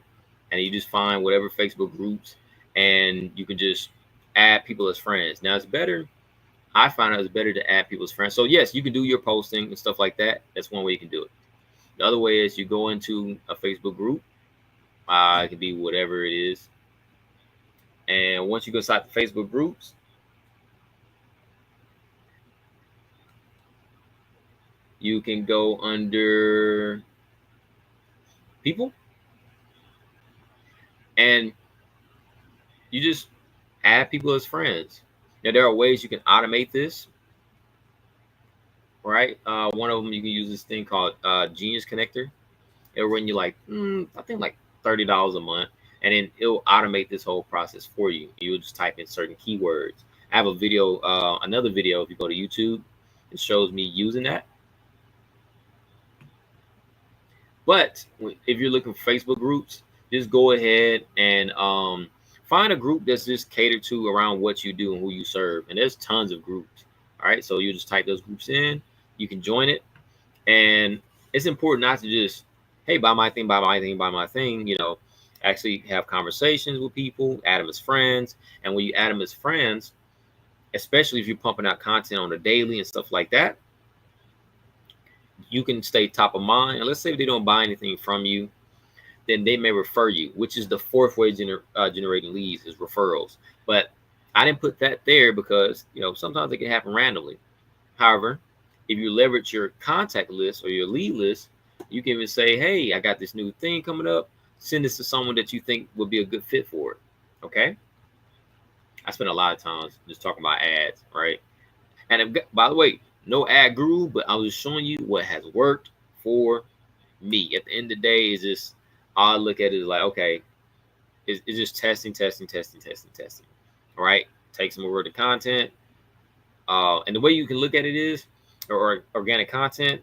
And you just find whatever Facebook groups, and you can just add people as friends. Now, it's better. I find it's better to add people as friends. So yes, you can do your posting and stuff like that. That's one way you can do it. The other way is you go into a Facebook group. It can be whatever it is. And once you go inside the Facebook groups, you can go under people, and you just add people as friends. Now, there are ways you can automate this, right? One of them, you can use this thing called Genius Connector. It'll run you like, I think like $30 a month, and then it'll automate this whole process for you. You'll just type in certain keywords. I have a video, another video, if you go to YouTube, it shows me using that. But if you're looking for Facebook groups, just go ahead and find a group that's just catered to around what you do and who you serve. And there's tons of groups. All right. So you just type those groups in, you can join it. And it's important not to just, hey, buy my thing, buy my thing, buy my thing. You know, actually have conversations with people, add them as friends. And when you add them as friends, especially if you're pumping out content on a daily and stuff like that, you can stay top of mind. And let's say if they don't buy anything from you, then they may refer you, which is the fourth way generating leads is referrals. But I didn't put that there because, you know, sometimes it can happen randomly. However, if you leverage your contact list or your lead list, you can even say, hey, I got this new thing coming up. Send this to someone that you think would be a good fit for it. Okay. I spend a lot of times just talking about ads, right? And by the way, no ad guru, but I was showing you what has worked for me. At the end of the day, is just all I look at it is like, okay, it's just testing. All right, take some over the content, And the way you can look at it is, or organic content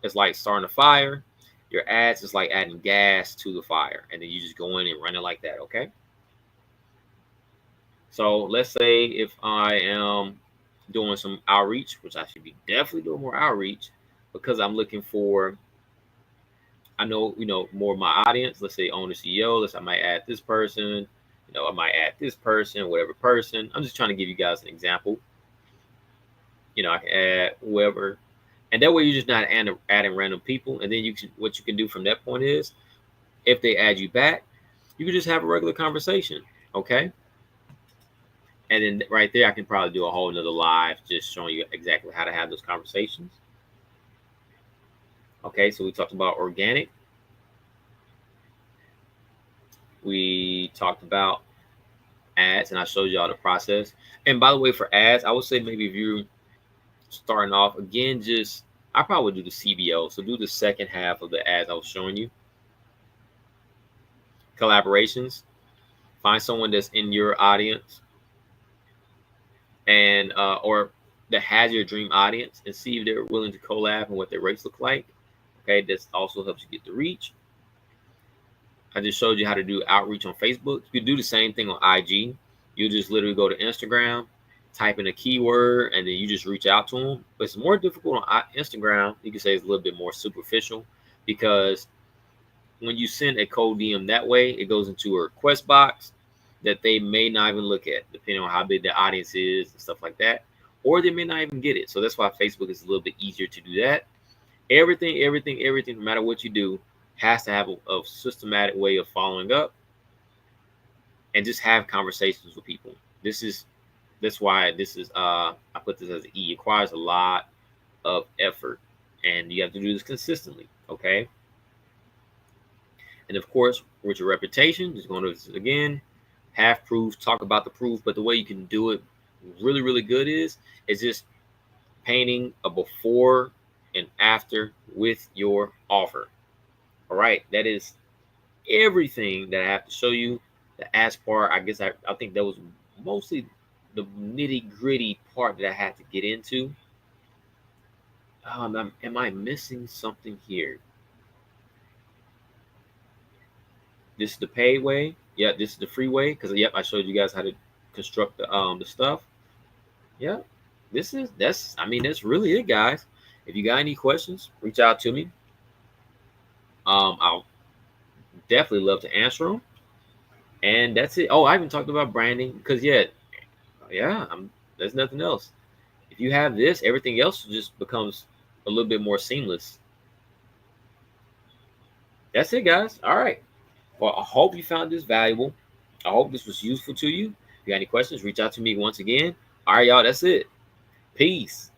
is like starting a fire. Your ads is like adding gas to the fire, and then you just go in and run it like that. Okay. So let's say if I am doing some outreach, which I should be definitely doing more outreach, because I'm looking for, I know, more of my audience. Let's say owner, CEO. I might add this person. I might add this person, whatever person. I'm just trying to give you guys an example. I can add whoever, and that way you're just not adding random people. And then what you can do from that point is, if they add you back, you can just have a regular conversation. Okay. And then right there, I can probably do a whole nother live just showing you exactly how to have those conversations. Okay, so we talked about organic. We talked about ads, and I showed y'all the process. And by the way, for ads, I would say maybe if you're starting off, again, I probably would do the CBO. So do the second half of the ads I was showing you. Collaborations. Find someone that's in your audience and or that has your dream audience, and see if they're willing to collab and what their rates look like. Okay, this also helps you get the reach. I just showed you how to do outreach on Facebook. You do the same thing on IG. You just literally go to Instagram, type in a keyword, and then you just reach out to them. But it's more difficult on Instagram. You can say it's a little bit more superficial, because when you send a cold DM that way, it goes into a request box that they may not even look at, depending on how big the audience is and stuff like that, or they may not even get it. So that's why Facebook is a little bit easier to do that. Everything, no matter what you do, has to have a systematic way of following up and just have conversations with people. That's why this is I put this as an E. It requires a lot of effort, and you have to do this consistently. Okay. And of course, with your reputation, just going to again have proof, talk about the proof. But the way you can do it really, really good is just painting a before and after with your offer. All right, that is everything that I have to show you. The ask part, I guess I think that was mostly the nitty gritty part that I had to get into. Am I missing something here? This is the paid way. Yeah, this is the free way, because yep, I showed you guys how to construct the stuff. Yeah, that's really it, guys. If you got any questions, reach out to me. I'll definitely love to answer them. And that's it. Oh, I haven't talked about branding, because there's nothing else. If you have this, everything else just becomes a little bit more seamless. That's it, guys. All right. Well, I hope you found this valuable. I hope this was useful to you. If you got any questions, reach out to me once again. All right, y'all. That's it. Peace.